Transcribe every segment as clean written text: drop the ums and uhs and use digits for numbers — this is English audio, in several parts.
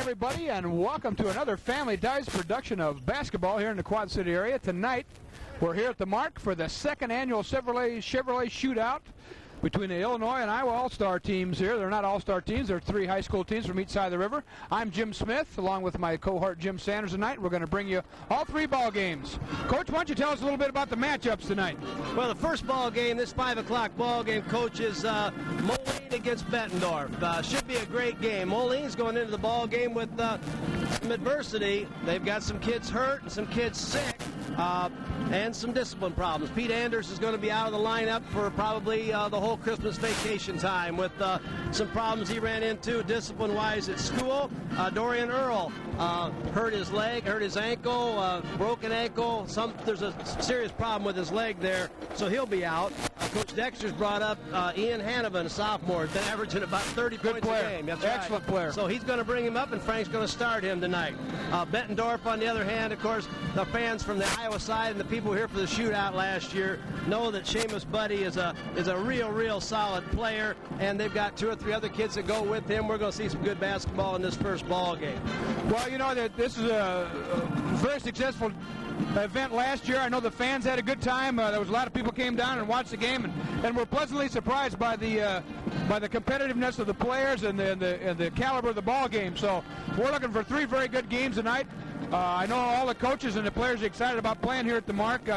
everybody, and welcome to another Family Ties production of basketball here in the Quad City area. Tonight, we're here at the Mark for the second annual Chevrolet Shootout between the Illinois and Iowa All-Star teams here. They're not All-Star teams. They're three high school teams from each side of the river. I'm Jim Smith, along with my cohort Jim Sanders tonight. We're going to bring you all three ball games. Coach, why don't you tell us a little bit about the matchups tonight? Well, the first ball game, this 5 o'clock ball game, Coach, is Moline against Bettendorf. Should be a great game. Moline's going into the ball game with some adversity. They've got some kids hurt and some kids sick. And some discipline problems. Pete Anders is going to be out of the lineup for probably the whole Christmas vacation time with some problems he ran into discipline-wise at school. Dorian Earl hurt his leg, hurt his ankle, broken ankle. There's a serious problem with his leg there, so he'll be out. Coach Dexter's brought up Ian Hanovan, a sophomore. Been averaging about 30 points a game. That's excellent player. So he's going to bring him up, and Frank's going to start him tonight. Bettendorf, on the other hand, of course, the fans from the Iowa side and the people here for the shootout last year know that Seamus Buddy is a real solid player, and they've got 2 or 3 other kids that go with him. We're going to see some good basketball in this first ball game. Well, you know that this is a very successful event last year. I know the fans had a good time. There was a lot of people came down and watched the game, and were pleasantly surprised by the competitiveness of the players and the caliber of the ball game. So we're looking for 3 very good games tonight. I know all the coaches and the players are excited about playing here at the Mark.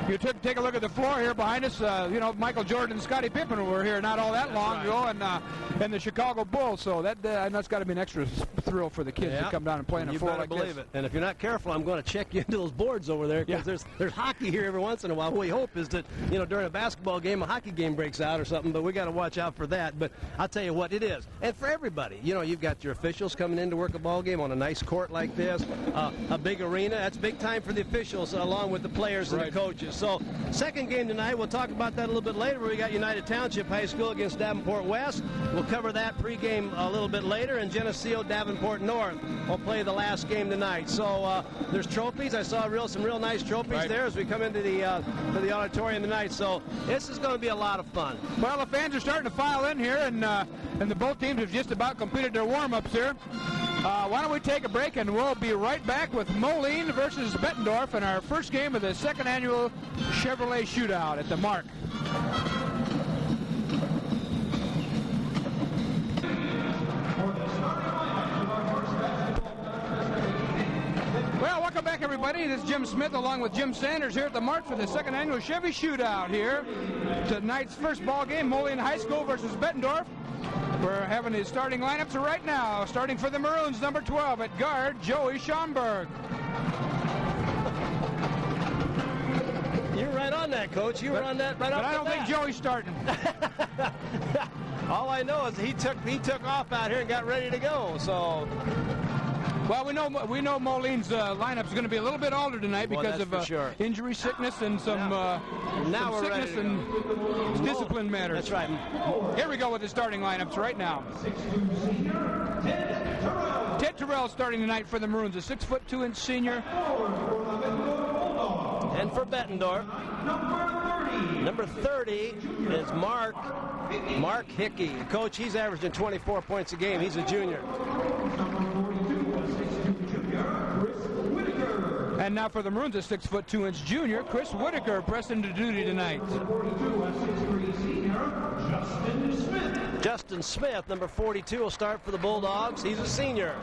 You take a look at the floor here behind us. Michael Jordan and Scottie Pippen were here not all that long ago, and the Chicago Bulls. So that's got to be an extra thrill for the kids to come down and play in a floor like this. You better believe it. And if you're not careful, I'm going to check you into those boards over there, because there's hockey here every once in a while. What we hope is that during a basketball game, a hockey game breaks out or something, but we got to watch out for that. But I'll tell you what, it is. And for everybody, you've got your officials coming in to work a ball game on a nice court like this, a big arena. That's big time for the officials, along with the players and the coaches. So second game tonight, we'll talk about that a little bit later. We got United Township High School against Davenport West. We'll cover that pregame a little bit later, and Geneseo Davenport North will play the last game tonight. So there's trophies. I saw some real nice trophies there as we come into the auditorium tonight. So this is going to be a lot of fun. Well, the fans are starting to file in here, and the both teams have just about completed their warm-ups here. Why don't we take a break, and we'll be right back with Moline versus Bettendorf in our first game of the second annual Chevrolet Shootout at the Mark. Well, welcome back, everybody. This is Jim Smith along with Jim Sanders here at the Mark for the second annual Chevy Shootout here. Tonight's first ball game, Moline High School versus Bettendorf. We're having the starting lineups right now. Starting for the Maroons, number 12 at guard, Joey Schomburg. You're right on that, Coach. You were on that right off the bat. But I don't think Joey's starting. All I know is he took off out here and got ready to go. So, well, we know Moline's lineup is going to be a little bit altered tonight because of injury, sickness, and some sickness and discipline matters. That's right. Here we go with the starting lineups right now. Ted Terrell starting tonight for the Maroons, a 6'2" senior. And for Bettendorf, number 30 is Mark Hickey. Coach, he's averaging 24 points a game. He's a junior. And now for the Maroons, a 6'2" junior, Chris Whitaker, pressed into duty tonight. Justin Smith, number 42, will start for the Bulldogs. He's a senior.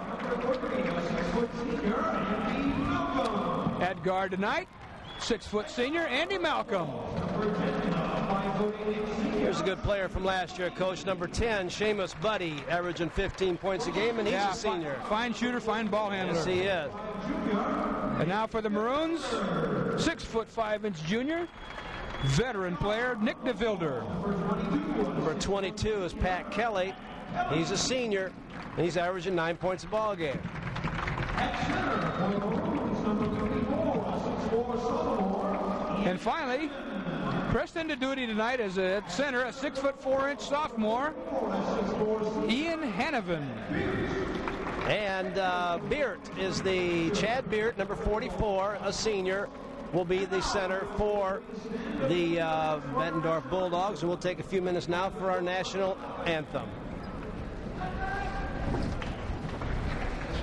At guard tonight, 6' senior, Andy Malcolm. Here's a good player from last year, Coach, number 10, Seamus Buddy, averaging 15 points a game, and he's a senior. Fine shooter, fine ball handler. Yes, he is. And now for the Maroons, 6'5" junior, veteran player, Nick DeVilder. Number 22 is Pat Kelly. He's a senior, and he's averaging 9 points a ball game. And finally, pressed into duty tonight as at center, a 6'4" sophomore, Ian Hanovan. And Beert is Chad Beert, number 44, a senior, will be the center for the Bettendorf Bulldogs. And we'll take a few minutes now for our national anthem.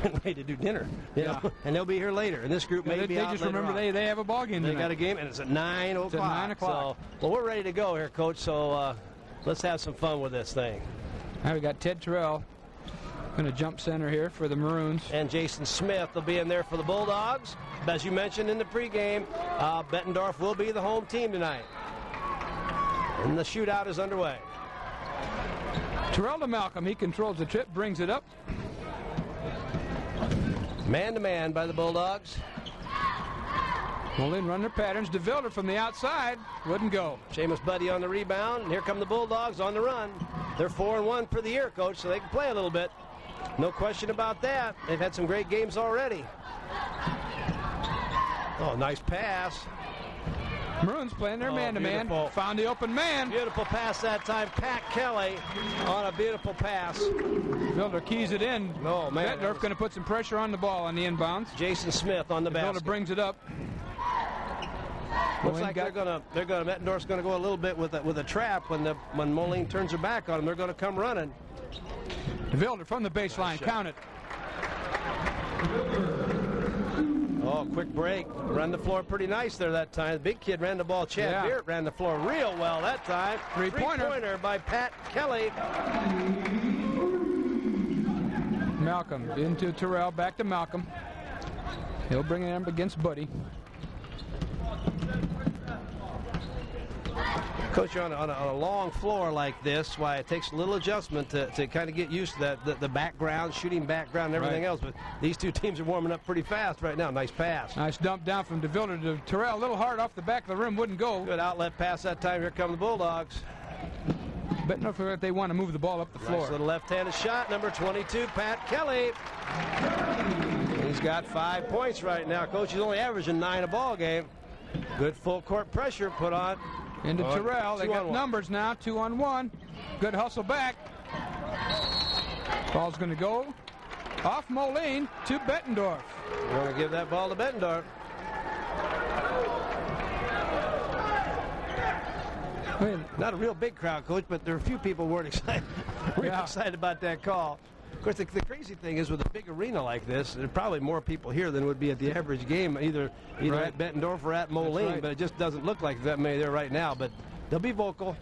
getting ready to do dinner. You know? And they'll be here later. And this group may be they out just later remember on. they have a ball game tonight. They got a game, and it's at 9 o'clock. It's at 9 o'clock. So, well, we're ready to go here, Coach. So let's have some fun with this thing. Now we got Ted Terrell going to jump center here for the Maroons. And Jason Smith will be in there for the Bulldogs. As you mentioned in the pregame, Bettendorf will be the home team tonight. And the shootout is underway. Terrell to Malcolm. He controls the trip, brings it up. Man-to-man by the Bulldogs. Moline run their patterns. DeVilder from the outside. Wouldn't go. Seamus Buddy on the rebound. And here come the Bulldogs on the run. They're 4-1 for the year, Coach, so they can play a little bit. No question about that. They've had some great games already. Oh, nice pass. Maroons playing their man-to-man. Found the open man. Beautiful pass that time. Pat Kelly on a beautiful pass. Builder keys it in. Oh, man. Bettendorf going to put some pressure on the ball on the inbounds. Jason Smith on the basket. Builder brings it up. Looks like Bettendorf's going to go a little bit with a trap when Moline turns her back on them. They're going to come running. DeVilder from the baseline. Count it. Oh, quick break. Ran the floor pretty nice there that time. The big kid ran the ball. Chad Beard ran the floor real well that time. Three-pointer by Pat Kelly. Malcolm into Terrell. Back to Malcolm. He'll bring it up against Buddy. Coach, you're on a long floor like this, why it takes a little adjustment to kind of get used to that, the background, shooting background and everything else. But these two teams are warming up pretty fast right now. Nice pass. Nice dump down from DeVilder to Terrell. A little hard off the back of the rim. Wouldn't go. Good outlet pass that time. Here come the Bulldogs. Bettendorf, they want to move the ball up the floor. Nice little left-handed shot. Number 22, Pat Kelly. He's got 5 points right now. Coach, he's only averaging 9 a ball game. Good full court pressure put on. Into Terrell. They got numbers now. 2-on-1. Good hustle back. Ball's going to go off Moline to Bettendorf. We're going to give that ball to Bettendorf. Not a real big crowd, Coach, but there are a few people who weren't excited. Excited about that call. Of course, the crazy thing is with a big arena like this, there are probably more people here than would be at the average game, either at Bettendorf or at Moline, but it just doesn't look like that many there right now. But they'll be vocal.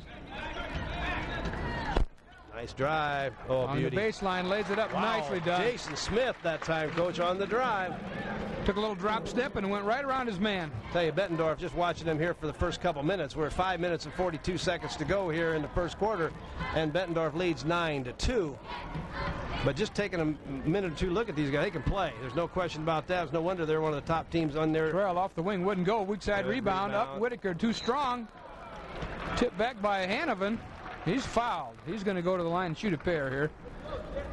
Nice drive. Oh, on beauty. The baseline, lays it up. Nicely done. Jason Smith that time, Coach, on the drive. Took a little drop step and went right around his man. Tell you, Bettendorf, just watching them here for the first couple minutes. We're at 5 minutes and 42 seconds to go here in the first quarter, and Bettendorf leads 9-2. But just taking a minute or two look at these guys, they can play. There's no question about that. It's no wonder they're one of the top teams on there. Terrell off the wing, wouldn't go. Weak side rebound. Up Whitaker, too strong. Tipped back by Hanovan. He's fouled. He's going to go to the line and shoot a pair here.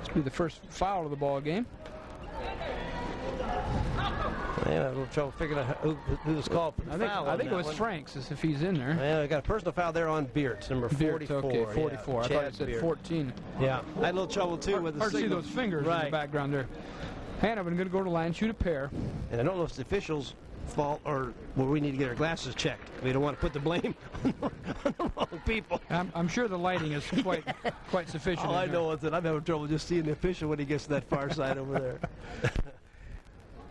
This will be the first foul of the ball game. I have a little trouble figuring out who was called for the foul. I think it was Franks, as if he's in there. Yeah, I got a personal foul there on Beard, number 44. Okay, 44. Yeah, I thought it said 14. Yeah, I had a little trouble too with the hard to see those fingers in the background there. Hanovan going to go to the line, shoot a pair. And I don't know if it's the officials' fault or we need to get our glasses checked. We don't want to put the blame on the wrong people. I'm sure the lighting is quite sufficient. All I know is that I'm having trouble just seeing the official when he gets to that far side over there.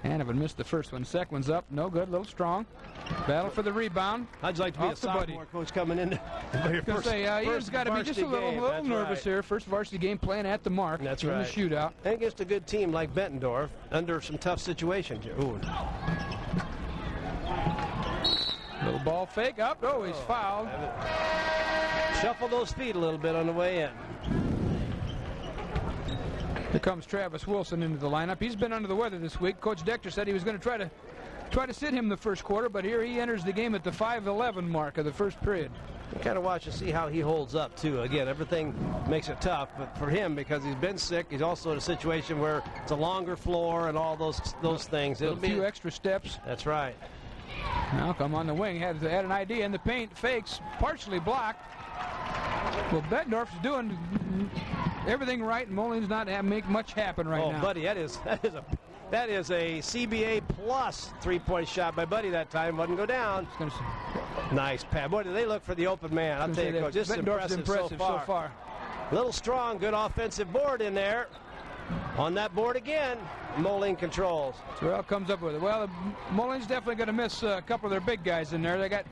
Hanovan missed the first one. Second one's up. No good. A little strong. Battle for the rebound. How'd you like to be a sophomore coach coming in? Ian's got to be just a little nervous here. First varsity game playing at the mark. That's in right. the shootout. And against a good team like Bettendorf under some tough situations. Ooh. Little ball fake up. Oh, he's fouled. Shuffle those feet a little bit on the way in. Here comes Travis Wilson into the lineup. He's been under the weather this week. Coach Dector said he was going to try to sit him the first quarter, but here he enters the game at the 5:11 mark of the first period. You kind of watch and see how he holds up, too. Again, everything makes it tough, but for him, because he's been sick, he's also in a situation where it's a longer floor and all those things. It'll be a few extra steps. That's right. Malcolm on the wing had an idea in the paint. Fakes, partially blocked. Well, Bettendorf's doing everything right, and Moline's not make much happen right now. Oh, Buddy, that is a CBA plus three-point shot by Buddy that time. Wouldn't go down. Nice pass. Boy, do they look for the open man. I'll tell you, Coach, this is impressive so far. A little strong, good offensive board in there. On that board again, Moline controls. Terrell comes up with it. Well, Moline's definitely going to miss a couple of their big guys in there. They got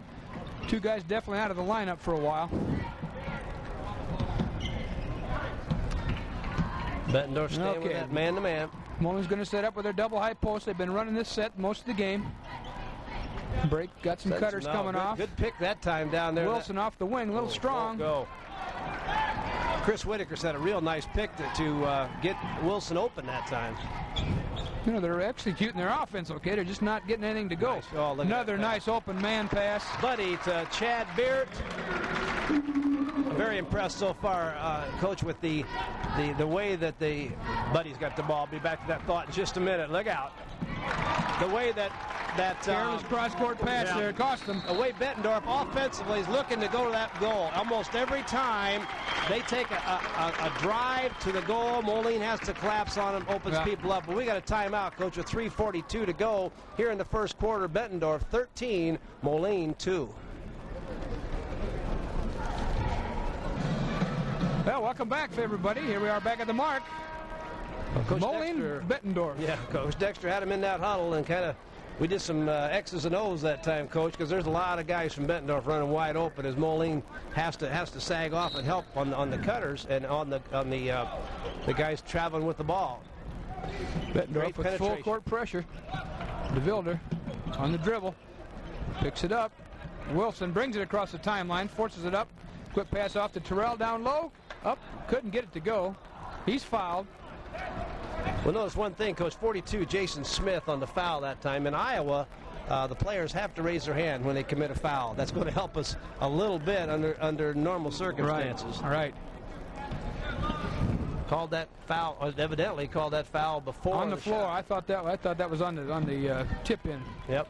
two guys definitely out of the lineup for a while. Bettendorf staying with that man-to-man. Moline's going to set up with their double high post. They've been running this set most of the game. Break, got some cutters coming off. Good pick that time down there. Wilson off the wing, a little strong. Go. Chris Whitaker's had a real nice pick to get Wilson open that time. You know, they're executing their offense okay. They're just not getting anything to go. Nice. Oh, another nice open man pass. Buddy to Chad Beard. I'm very impressed so far, Coach, with the way that Buddy's got the ball. I'll be back to that thought in just a minute. Look out. The way that careless cross-court pass there cost them. The way Bettendorf offensively is looking to go to that goal. Almost every time they take a drive to the goal, Moline has to collapse on them, opens people up. But we got a timeout, Coach, with 3:42 to go here in the first quarter. Bettendorf 13, Moline 2. Well, welcome back, everybody. Here we are back at the mark. Coach Moline, Dexter, Bettendorf. Yeah, Coach Dexter had him in that huddle and kind of, we did some X's and O's that time, Coach, because there's a lot of guys from Bettendorf running wide open as Moline has to sag off and help on the cutters and on the guys traveling with the ball. Bettendorf with full court pressure. DeVilder on the dribble, picks it up. Wilson brings it across the timeline, forces it up. Quick pass off to Terrell down low. Up, couldn't get it to go. He's fouled. Well, notice one thing, Coach, 42, Jason Smith on the foul that time. In Iowa, the players have to raise their hand when they commit a foul. That's going to help us a little bit under normal circumstances. Right. Called that foul, evidently called that foul before on the floor. Shot. I thought that was on the tip in. Yep.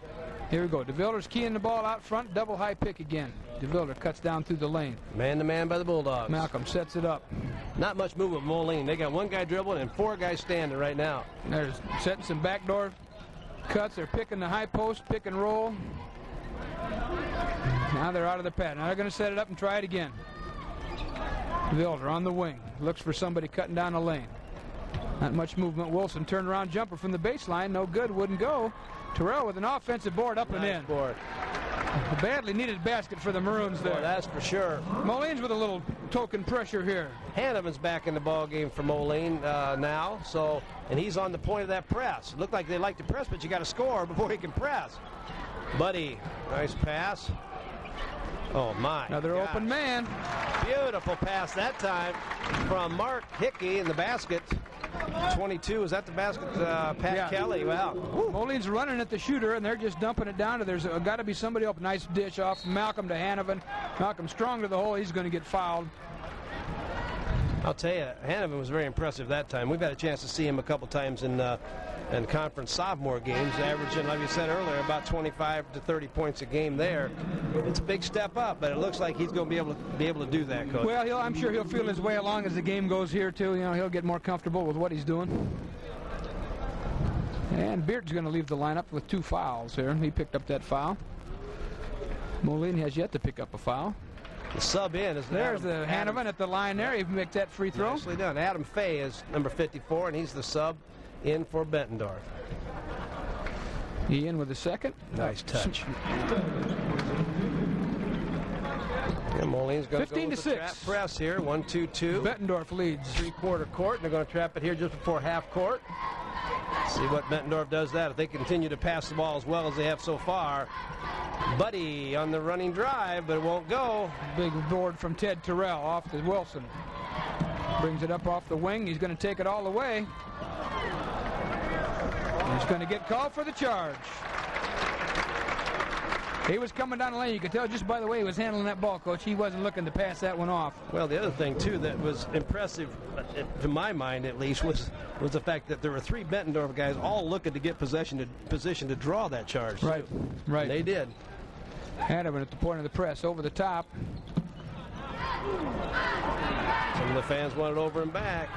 Here we go. DeVilder's keying the ball out front. Double high pick again. DeVilder cuts down through the lane. Man-to-man by the Bulldogs. Malcolm sets it up. Not much movement with Moline. They got one guy dribbling and four guys standing right now. They're setting some backdoor cuts. They're picking the high post, pick and roll. Now they're out of the pad. Now they're going to set it up and try it again. DeVilder on the wing. Looks for somebody cutting down the lane. Not much movement. Wilson turned around jumper from the baseline. No good. Wouldn't go. Terrell with an offensive board up and in. Board. A badly needed basket for the Maroons there. Boy, that's for sure. Moline's with a little token pressure here. Hanneman's back in the ball game for Moline now. And he's on the point of that press. Looked like they like to press, but you got to score before he can press. Buddy, nice pass. Oh, my. Another open man. Beautiful pass that time from Mark Hickey in the basket. 22, is that the basket? Pat Kelly. Wow. Moline's running at the shooter, and they're just dumping it down. There's got to be somebody open. Nice dish off Malcolm to Hanneman. Malcolm strong to the hole. He's going to get fouled. I'll tell you, Hanneman was very impressive that time. We've had a chance to see him a couple times in conference sophomore games, averaging, like you said earlier, about 25 to 30 points a game there. It's a big step up, but it looks like he's going to be able to do that, Coach. Well, I'm sure he'll feel his way along as the game goes here, too. You know, he'll get more comfortable with what he's doing. And Beard's going to leave the lineup with 2 fouls here. He picked up that foul. Moline has yet to pick up a foul. The sub in is there's the Hanneman at the line there. He makes that free throw. Nicely done. Adam Fay is number 54, and he's the sub in for Bettendorf. Ian with the second. Nice touch. And Moline's going to go with the trap press here. 1-2-2. Bettendorf leads. 3/4 court, and they're going to trap it here just before half court. See what Bettendorf does that. If they continue to pass the ball as well as they have so far. Buddy on the running drive, but it won't go. Big board from Ted Terrell off to Wilson. Brings it up off the wing. He's going to take it all the way. He's going to get called for the charge. He was coming down the lane. You could tell just by the way he was handling that ball, Coach. He wasn't looking to pass that one off. Well, the other thing, too, that was impressive, to my mind at least, was the fact that there were 3 Bettendorf guys all looking to get position to draw that charge. Right, right. And they did. Hanneman at the point of the press, over the top. Some of the fans want it over and back.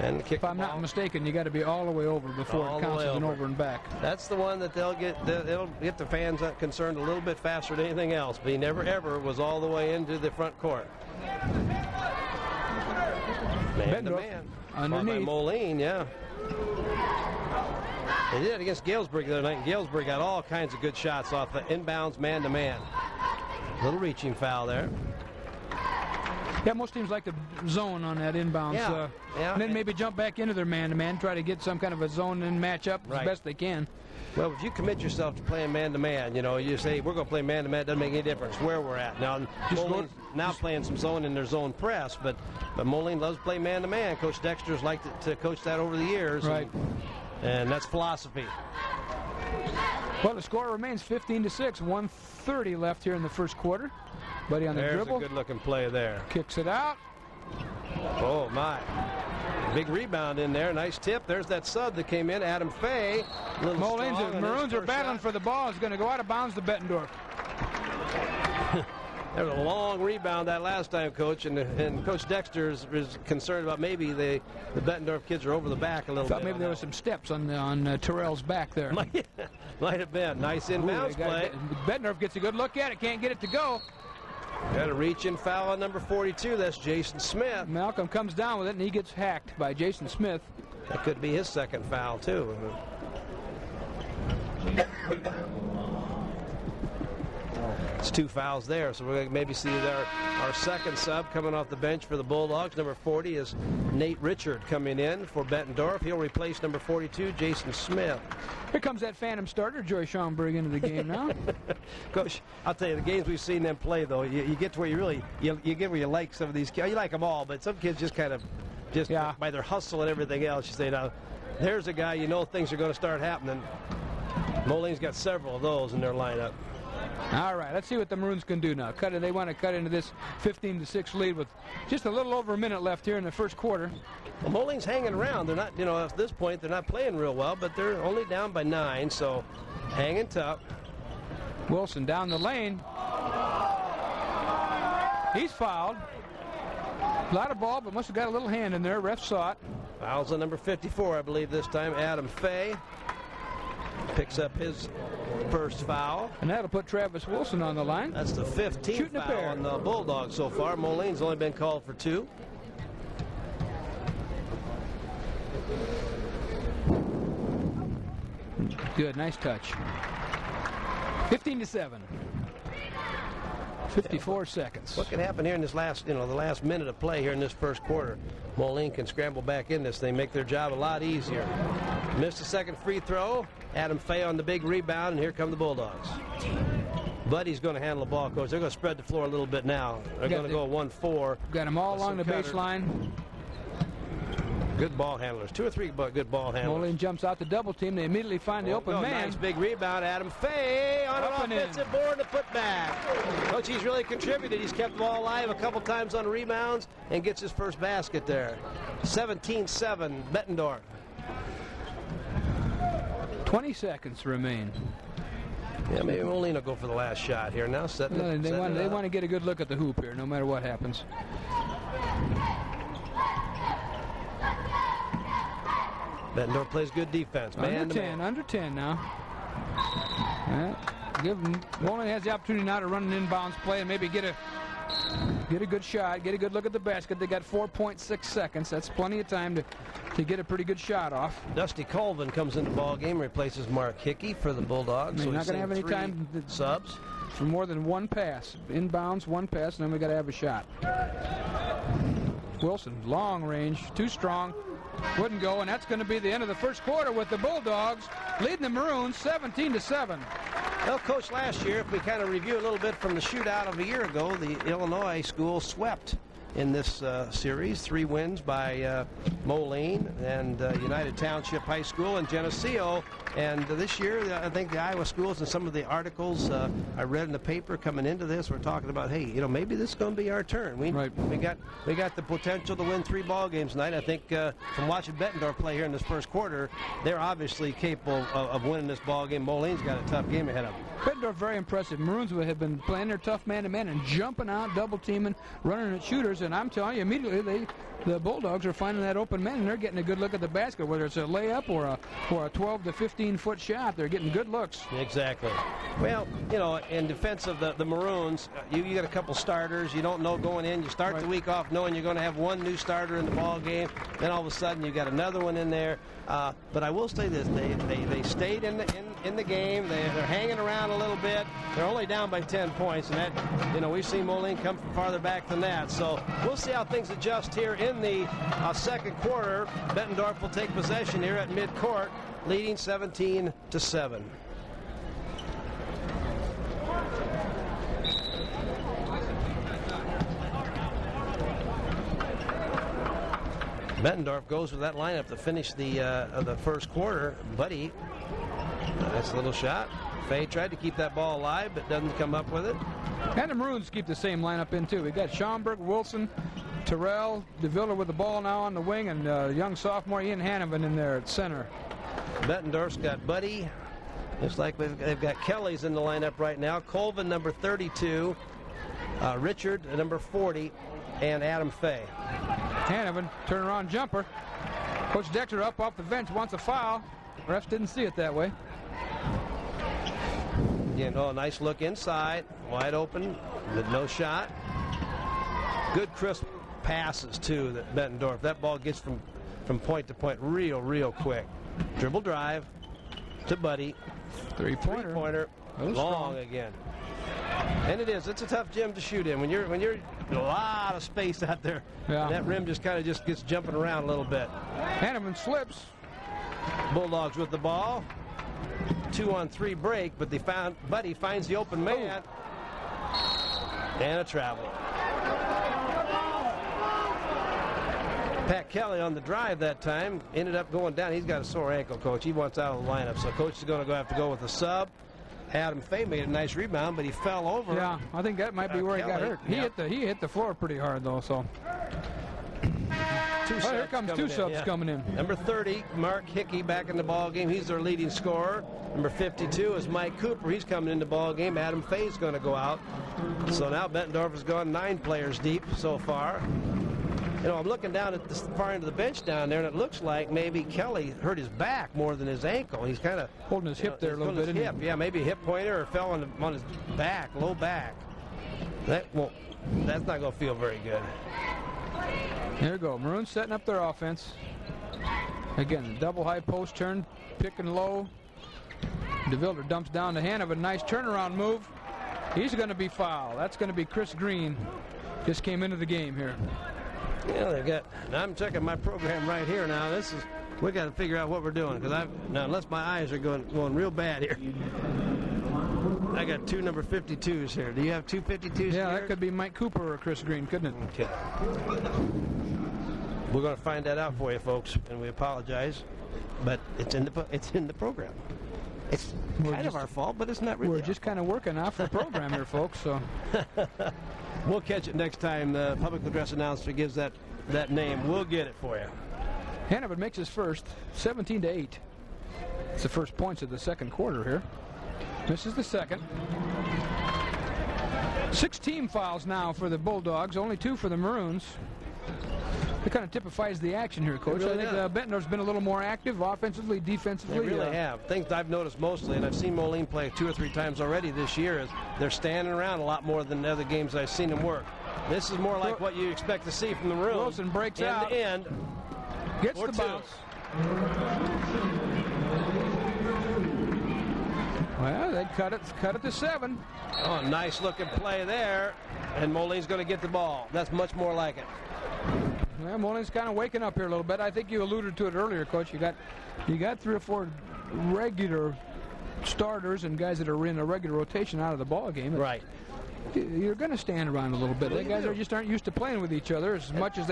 And the kick. If I'm not mistaken, you got to be all the way over before it counts as an over and back. That's the one that they'll get the fans concerned a little bit faster than anything else. But he never ever was all the way into the front court. Man-to-man. Underneath. By Moline, yeah. They did it against Galesburg the other night, and Galesburg got all kinds of good shots off the inbounds man-to-man. Little reaching foul there. Yeah, most teams like to zone on that inbounds. Yeah. And then maybe jump back into their man-to-man, try to get some kind of a zone-in matchup as best they can. Well, if you commit yourself to playing man-to-man, you say, we're going to play man-to-man, it doesn't make any difference where we're at. Now, Moline's now playing some zone in their zone press, but Moline loves to play man-to-man. Coach Dexter's liked to coach that over the years. Right. And that's philosophy. Well, the score remains 15-6, 1:30 left here in the first quarter. Buddy on the dribble. There's a good-looking play there. Kicks it out. Oh, my. Big rebound in there. Nice tip. There's that sub that came in. Adam Fay. Maroons are battling for the ball. It's going to go out of bounds to Bettendorf. There was a long rebound that last time, Coach, and Coach Dexter is concerned about maybe the Bettendorf kids are over the back a little bit. Maybe there were some steps on Terrell's back there. Might have been. Nice inbounds play. Bettendorf gets a good look at it. Can't get it to go. Got a reach-in foul on number 42. That's Jason Smith. Malcolm comes down with it, and he gets hacked by Jason Smith. That could be his second foul, too. It's 2 fouls there, so we're going to maybe see our second sub coming off the bench for the Bulldogs. Number 40 is Nate Richard coming in for Bettendorf. He'll replace number 42, Jason Smith. Here comes that phantom starter, Joy Schaumburg, into the game now. Coach, I'll tell you, the games we've seen them play, though, you get to where you get where you like some of these kids. You like them all, but some kids just kind of, by their hustle and everything else, you say, now, there's a guy, things are going to start happening. Moline's got several of those in their lineup. All right, let's see what the Maroons can do now. They want to cut into this 15-6 lead with just a little over a minute left here in the first quarter. Well, Moline's hanging around. They're not, at this point, they're not playing real well, but they're only down by 9, so hanging tough. Wilson down the lane. He's fouled. A lot of ball, but must have got a little hand in there. Ref saw it. Fouls on number 54, I believe, this time. Adam Fay picks up his first foul. And that'll put Travis Wilson on the line. That's the 15th foul on the Bulldogs so far. Moline's only been called for 2. Good, nice touch. 15-7. 54 seconds. What can happen here in this last, the last minute of play here in this first quarter? Moline can scramble back in this thing, make their job a lot easier. Missed a second free throw. Adam Fay on the big rebound, and here come the Bulldogs. Buddy's going to handle the ball, Coach. They're going to spread the floor a little bit now. They're going to go 1-4. Got them all along the baseline. Good ball handlers. 2 or 3 good ball handlers. Moline jumps out the double team. They immediately find the open man. Nice big rebound. Adam Fay on an offensive board to put back. Coach, he's really contributed. He's kept the ball alive a couple times on rebounds and gets his first basket there. 17-7, Bettendorf. 20 seconds remain. Yeah, maybe Moline will go for the last shot here. Now they want to get a good look at the hoop here, no matter what happens. Bettendorf plays good defense. Under 10 now. Moline has the opportunity now to run an inbounds play and maybe get a good shot, get a good look at the basket. They got 4.6 seconds. That's plenty of time to get a pretty good shot off. Dusty Colvin comes into the ball game, replaces Mark Hickey for the Bulldogs. You're not going to have any time subs for more than one pass. Inbounds, one pass, and then we got to have a shot. Wilson, long range, too strong. Wouldn't go, and that's going to be the end of the first quarter with the Bulldogs leading the Maroons 17-7. Well, Coach, last year, if we kind of review a little bit from the shootout of a year ago, the Illinois school swept in this series. 3 wins by Moline and United Township High School and Geneseo. And this year, I think the Iowa schools and some of the articles I read in the paper coming into this were talking about, hey, maybe this is going to be our turn. We got the potential to win 3 ball games tonight. I think from watching Bettendorf play here in this first quarter, they're obviously capable of winning this ball game. Moline's got a tough game ahead of them. Bettendorf very impressive. Maroons have been playing their tough man-to-man and jumping out, double-teaming, running at shooters, and I'm telling you, immediately the Bulldogs are finding that open man, and they're getting a good look at the basket, whether it's a layup or a 12 to 15-foot shot. They're getting good looks. Exactly. Well, you know, in defense of the Maroons, you got a couple starters. You don't know going in. You start the week off knowing you're going to have one new starter in the ball game. Then all of a sudden you got another one in there. But I will say this: they stayed in the game. They're hanging around a little bit. They're only down by 10 points, and that, you know, we've seen Moline come from farther back than that. So we'll see how things adjust here in the second quarter. Bettendorf will take possession here at midcourt, leading 17-7. Bettendorf goes with that lineup to finish the first quarter. Buddy, that's a little shot. Fay tried to keep that ball alive, but doesn't come up with it. And the Maroons keep the same lineup in, too. We got Schaumburg, Wilson, Terrell, DeVille with the ball now on the wing, and young sophomore Ian Hanovan in there at center. Bettendorf's got Buddy. Looks like they've got Kelly's in the lineup right now. Colvin, number 32. Richard, number 40. And Adam Fay. Hanovan, turnaround jumper. Coach Dexter up off the bench, wants a foul. Refs didn't see it that way. Again, oh, nice look inside. Wide open, but no shot. Good crisp passes, too, that Bettendorf. That ball gets from point to point real quick. Dribble drive to Buddy. Three-pointer. Long strong. Again. And it's a tough gym to shoot in. When you're a lot of space out there, that rim just kind of gets jumping around a little bit. Hanovan slips. Bulldogs with the ball. 2-on-3 break, but Buddy finds the open man. And a travel. Pat Kelly on the drive that time ended up going down. He's got a sore ankle, Coach. He wants out of the lineup, so Coach is going to have to go with a sub. Adam Fay made a nice rebound, but he fell over. Yeah, I think that might be where Kelly he got hurt. He hit the floor pretty hard, though, so. Here comes two subs coming in. Number 30, Mark Hickey, back in the ball game. He's their leading scorer. Number 52 is Mike Cooper. He's coming into the ball game. Adam Fay's going to go out. So now Bettendorf has gone 9 players deep so far. You know, I'm looking down at the far end of the bench down there, and it looks like maybe Kelly hurt his back more than his ankle. He's kind of holding his hip there a little bit. Yeah, maybe a hip pointer or fell on his back, low back. That's not going to feel very good. There we go. Maroons setting up their offense. Again, double high post turn, picking low. DeVille dumps down to Hanovan. Nice turnaround move. He's going to be fouled. That's going to be Chris Green. Just came into the game here. Yeah, I'm checking my program right here now. We got to figure out what we're doing, because unless my eyes are going real bad here. I got 2 number 52s here. Do you have 2 52s here? Yeah, that could be Mike Cooper or Chris Green, couldn't it? Okay. We're going to find that out for you, folks, and we apologize, but it's in the program. It's kind of our fault, but it's not really. We're just kind of working off the program here, folks. So we'll catch it next time the public address announcer gives that name. We'll get it for you. Hanovan makes his first, 17-8. It's the first points of the second quarter here. This is the second. 6 team fouls now for the Bulldogs, only 2 for the Maroons. It kind of typifies the action here, Coach. Really I think Bettendorf's been a little more active offensively, defensively. They really have. Things I've noticed mostly, and I've seen Moline play 2 or 3 times already this year, is they're standing around a lot more than the other games I've seen them work. This is more like what you expect to see from the Maroons. Wilson breaks out. The end. Gets the bounce. Well, they cut it to 7. Oh, nice looking play there, and Moline's going to get the ball. That's much more like it. Well, Moline's kind of waking up here a little bit. I think you alluded to it earlier, Coach. You got 3 or 4 regular starters and guys that are in a regular rotation out of the ball game. Right. You're going to stand around a little bit. The guys aren't used to playing with each other as much as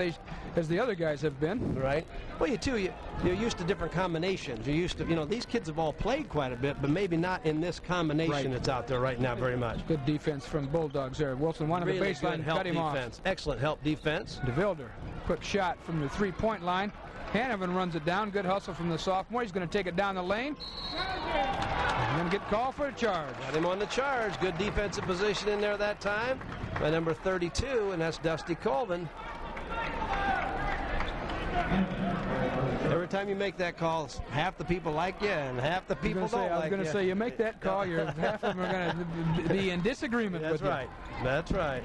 the other guys have been. Right. Well, you're used to different combinations. You're used to, these kids have all played quite a bit, but maybe not in this combination that's out there right now very much. Good defense from Bulldogs there. Wilson wanted the baseline, cut him off. Excellent help defense. DeVille, quick shot from the 3-point line. Hanovan runs it down. Good hustle from the sophomore. He's going to take it down the lane. going to get called for a charge. Got him on the charge. Good defensive position in there that time by number 32, and that's Dusty Colvin. Every time you make that call, half the people like you and half the people don't like you. I was going to say, you make that call, half of them are going to be in disagreement with you. That's right. That's right.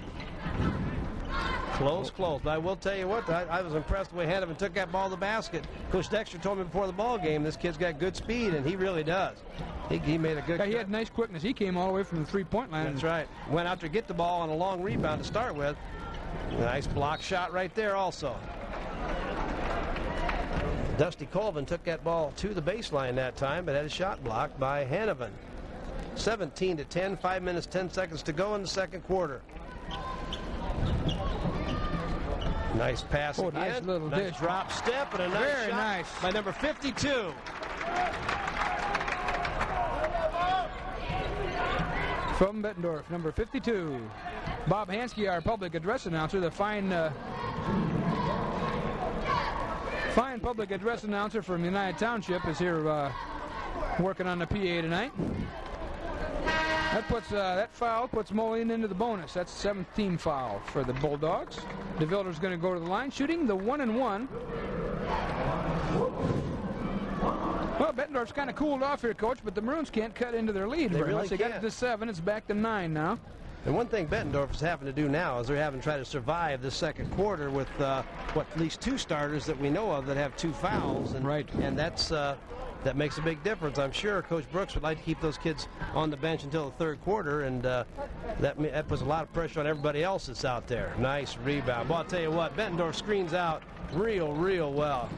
Close. But I will tell you what, I was impressed the way Hanovan took that ball to the basket. Coach Dexter told me before the ball game, this kid's got good speed, and he really does. He made a good he had nice quickness. He came all the way from the three-point line. That's right. Went out to get the ball on a long rebound to start with. Nice block shot right there also. Dusty Colvin took that ball to the baseline that time, but had a shot blocked by Hanovan. 17-10, 5 minutes, 10 seconds to go in the second quarter. Nice pass again. Nice little dish. Drop step and a nice Very shot nice. by number 52. From Bettendorf, number 52. Bob Hansky, our public address announcer, the fine public address announcer from United Township, is here working on the PA tonight. That foul puts Moline into the bonus. That's 17th foul for the Bulldogs. DeVilder's going to go to the line, shooting the 1-and-1. Well, Bettendorf's kind of cooled off here, Coach, but the Maroons can't cut into their lead very much. They got it to 7. It's back to 9 now. And one thing Bettendorf is having to do now is they're having to try to survive this second quarter with, at least 2 starters that we know of that have 2 fouls. And, right. And that makes a big difference. I'm sure Coach Brooks would like to keep those kids on the bench until the third quarter, and that puts a lot of pressure on everybody else that's out there. Nice rebound. Well, I'll tell you what, Bettendorf screens out real well.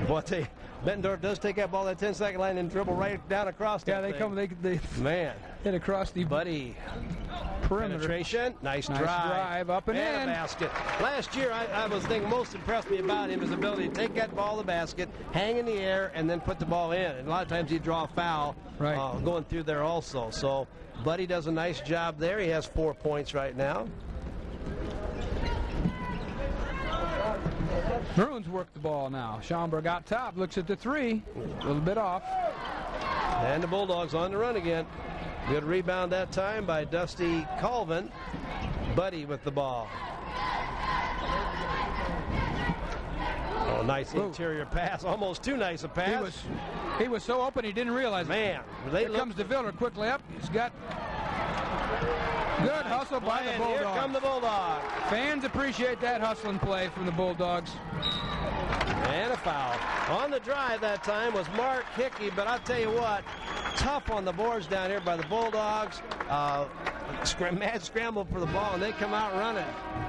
Well, I'll tell you, Bettendorf does take that ball that 10-second line and dribble right down across that thing. They man. Hit across the Buddy. Perimeter. Penetration. Nice drive. Up and in. A basket. Last year, I was thinking most impressed me about him his ability to take that ball to the basket, hang in the air, and then put the ball in. And a lot of times he'd draw a foul going through there also. So Buddy does a nice job there. He has 4 points right now. Maroons work the ball now. Schaumburg out top, looks at the 3, a little bit off. And the Bulldogs on the run again. Good rebound that time by Dusty Colvin. Buddy with the ball. Oh, nice interior pass. Almost too nice a pass. He was so open he didn't realize it. Here comes DeVilder quickly up. He's got good hustle by the Bulldogs. Here come the Bulldogs. Fans appreciate that hustling play from the Bulldogs. And a foul. On the drive that time was Mark Hickey, but I'll tell you what, tough on the boards down here by the Bulldogs. Mad scramble for the ball, and they come out running.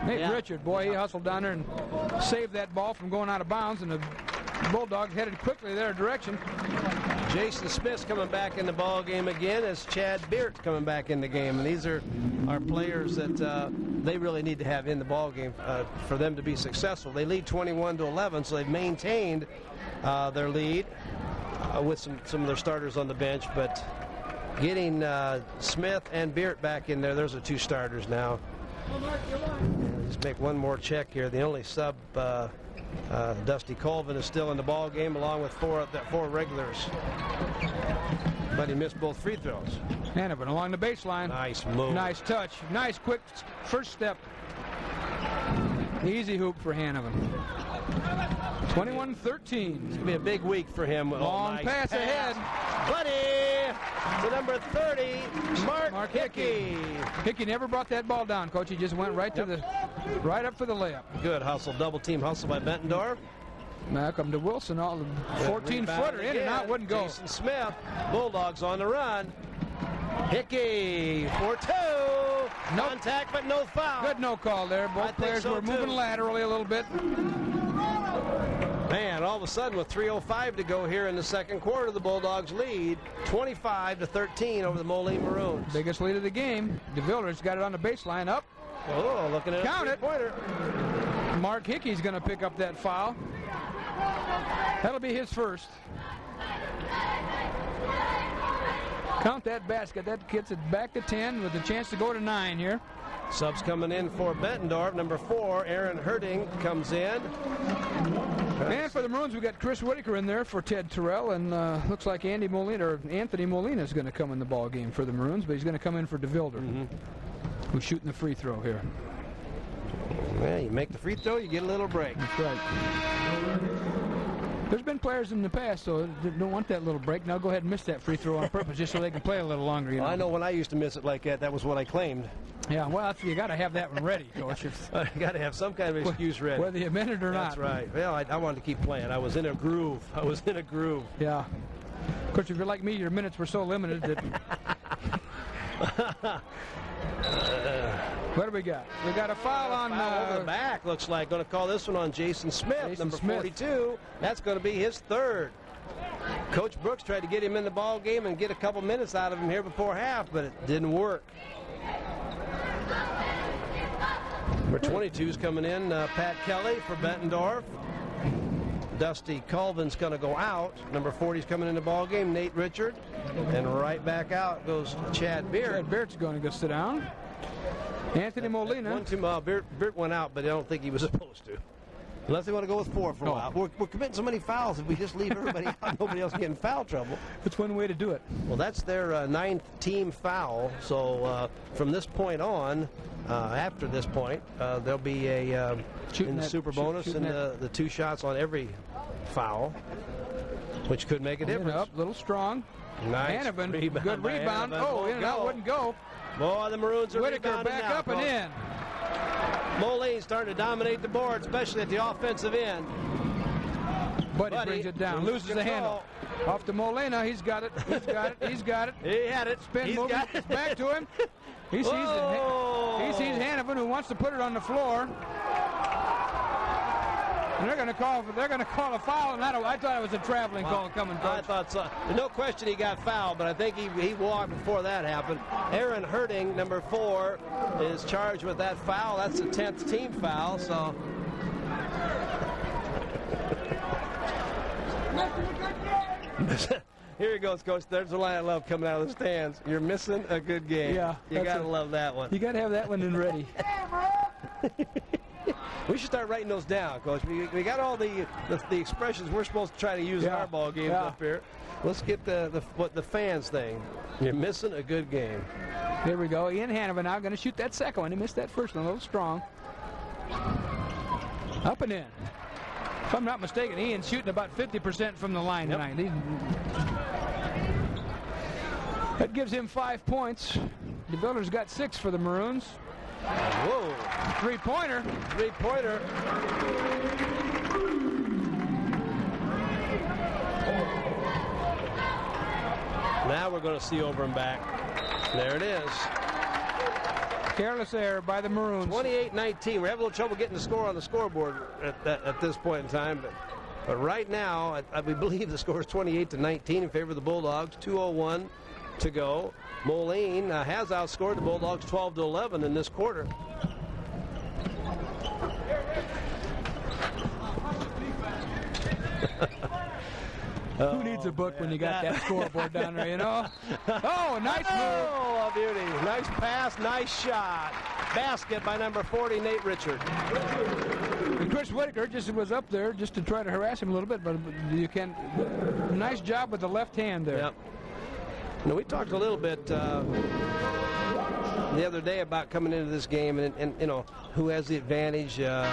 Nate Richard, boy, he hustled down there and saved that ball from going out of bounds, and the Bulldogs headed quickly their direction. Jason Smith's coming back in the ball game again as Chad Beert coming back in the game. And these are our players that they really need to have in the ball game for them to be successful. They lead 21-11, so they've maintained their lead with some of their starters on the bench. But getting Smith and Beert back in there, those are 2 starters now. Let's make one more check here. The only sub Dusty Colvin is still in the ball game along with 4 regulars. But he missed both free throws. Hanovan along the baseline. Nice move. Nice touch. Nice quick first step. Easy hoop for Hanovan. 21-13. It's going to be a big week for him. Long nice pass ahead. Buddy to number 30, Mark Hickey. Hickey never brought that ball down, Coach. He just went right to right up for the layup. Good hustle, double team hustle by Bettendorf. Malcolm to Wilson, all the 14-footer in and out, wouldn't go. Jason Smith, Bulldogs on the run. Hickey for 2. Contact, but no foul. Good no call there. Both players were moving laterally a little bit. Man, all of a sudden with 3:05 to go here in the second quarter, the Bulldogs lead 25-13 over the Moline Maroons. Biggest lead of the game. DeVilder's got it on the baseline up. Oh, looking at a three-pointer. Mark Hickey's going to pick up that foul. That'll be his first. Count that basket. That gets it back to 10 with a chance to go to 9 here. Subs coming in for Bettendorf. Number 4, Aaron Herding comes in. And for the Maroons, we got Chris Whitaker in there for Ted Terrell, and looks like Anthony Molina is going to come in the ball game for the Maroons, but he's going to come in for DeVilder, who's shooting the free throw here. Well, you make the free throw, you get a little break. That's right. There's been players in the past, so that don't want that little break. Now go ahead and miss that free throw on purpose just so they can play a little longer. You know? Well, I know when I used to miss it like that, that was what I claimed. Yeah, well, you got to have that one ready, Coach. You got to have some kind of excuse ready. Whether you meant it or not. That's right. Well, I wanted to keep playing. I was in a groove. Yeah. Of course, if you're like me, your minutes were so limited that... What do we got? We got a foul on... over the back, looks like. Going to call this one on Jason Smith, number 42. That's going to be his 3rd. Coach Brooks tried to get him in the ball game and get a couple minutes out of him here before half, but it didn't work. Number 22 is coming in, Pat Kelly for Bettendorf. Dusty Colvin's going to go out. Number 40 is coming in the ball game, Nate Richard. And right back out goes Chad Beard. Chad Beard's going to go sit down. Anthony Molina. Beard went out, but I don't think he was supposed to. Unless they want to go with 4 for a while. We're committing so many fouls, if we just leave everybody out, nobody else getting foul trouble. That's one way to do it. Well, that's their 9th team foul. So from this point on, after this point, there'll be a in the super bonus and the 2 shots on every foul, which could make a difference. Up, little strong. Nice Hannafin, rebound. good rebound. Oh, in and out, wouldn't go. Boy, the Maroons are Whitaker back now, up and in. Moline starting to dominate the board, especially at the offensive end. Buddy brings it down, loses the handle. Off to Molina, he's got it. He had it. Spin move, it's back to him. He sees Hannafin, who wants to put it on the floor. And they're going to call a foul, and I thought it was a traveling call coming. Coach. I thought so. No question he got fouled, but I think he walked before that happened. Aaron Herding, number 4, is charged with that foul. That's the 10th team foul. So. Here he goes, Coach. There's a line of love coming out of the stands. You're missing a good game. Yeah, you got to love that one. You got to have that one in ready. We should start writing those down, Coach. We got all the expressions we're supposed to try to use in our ball games up here. Let's get the fans thing. You're missing a good game. Here we go. Ian Hannafin now going to shoot that second one. He missed that first one, a little strong. Up and in. If I'm not mistaken, Ian's shooting about 50% from the line tonight. That gives him 5 points. DeVilder's got 6 for the Maroons. Whoa. Three-pointer. Now we're going to see over and back. There it is. Careless error by the Maroons. 28-19. We're having a little trouble getting the score on the scoreboard at this point in time. But right now, I believe the score is 28-19 in favor of the Bulldogs. 2:01 to go. Moline has outscored the Bulldogs 12-11 in this quarter. Who needs a book when you got that scoreboard down there, you know? Oh, nice move. Oh, a beauty. Nice pass, nice shot. Basket by number 40, Nate Richard. And Chris Whitaker just was up there just to try to harass him a little bit, but you can. Nice job with the left hand there. Yep. Now, we talked a little bit the other day about coming into this game and you know, who has the advantage, the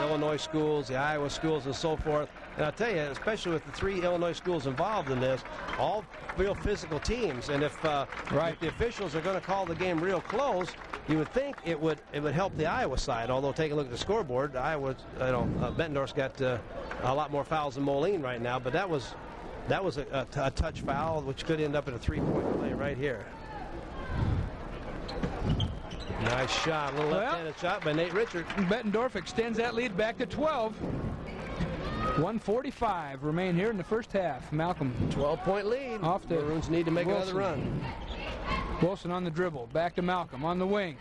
Illinois schools, the Iowa schools, and so forth. And I'll tell you, especially with the 3 Illinois schools involved in this, all real physical teams. And if the officials are going to call the game real close, you would think it would help the Iowa side. Although, take a look at the scoreboard, Iowa, Bettendorf's got a lot more fouls than Moline right now. But that was a touch foul, which could end up in a 3-point play right here. Nice shot, a little left-handed shot by Nate Richard. Bettendorf extends that lead back to 12. 1:45 remain here in the first half. Malcolm. 12-point lead. Off the Maroons need to make another run. Wilson on the dribble. Back to Malcolm on the wing.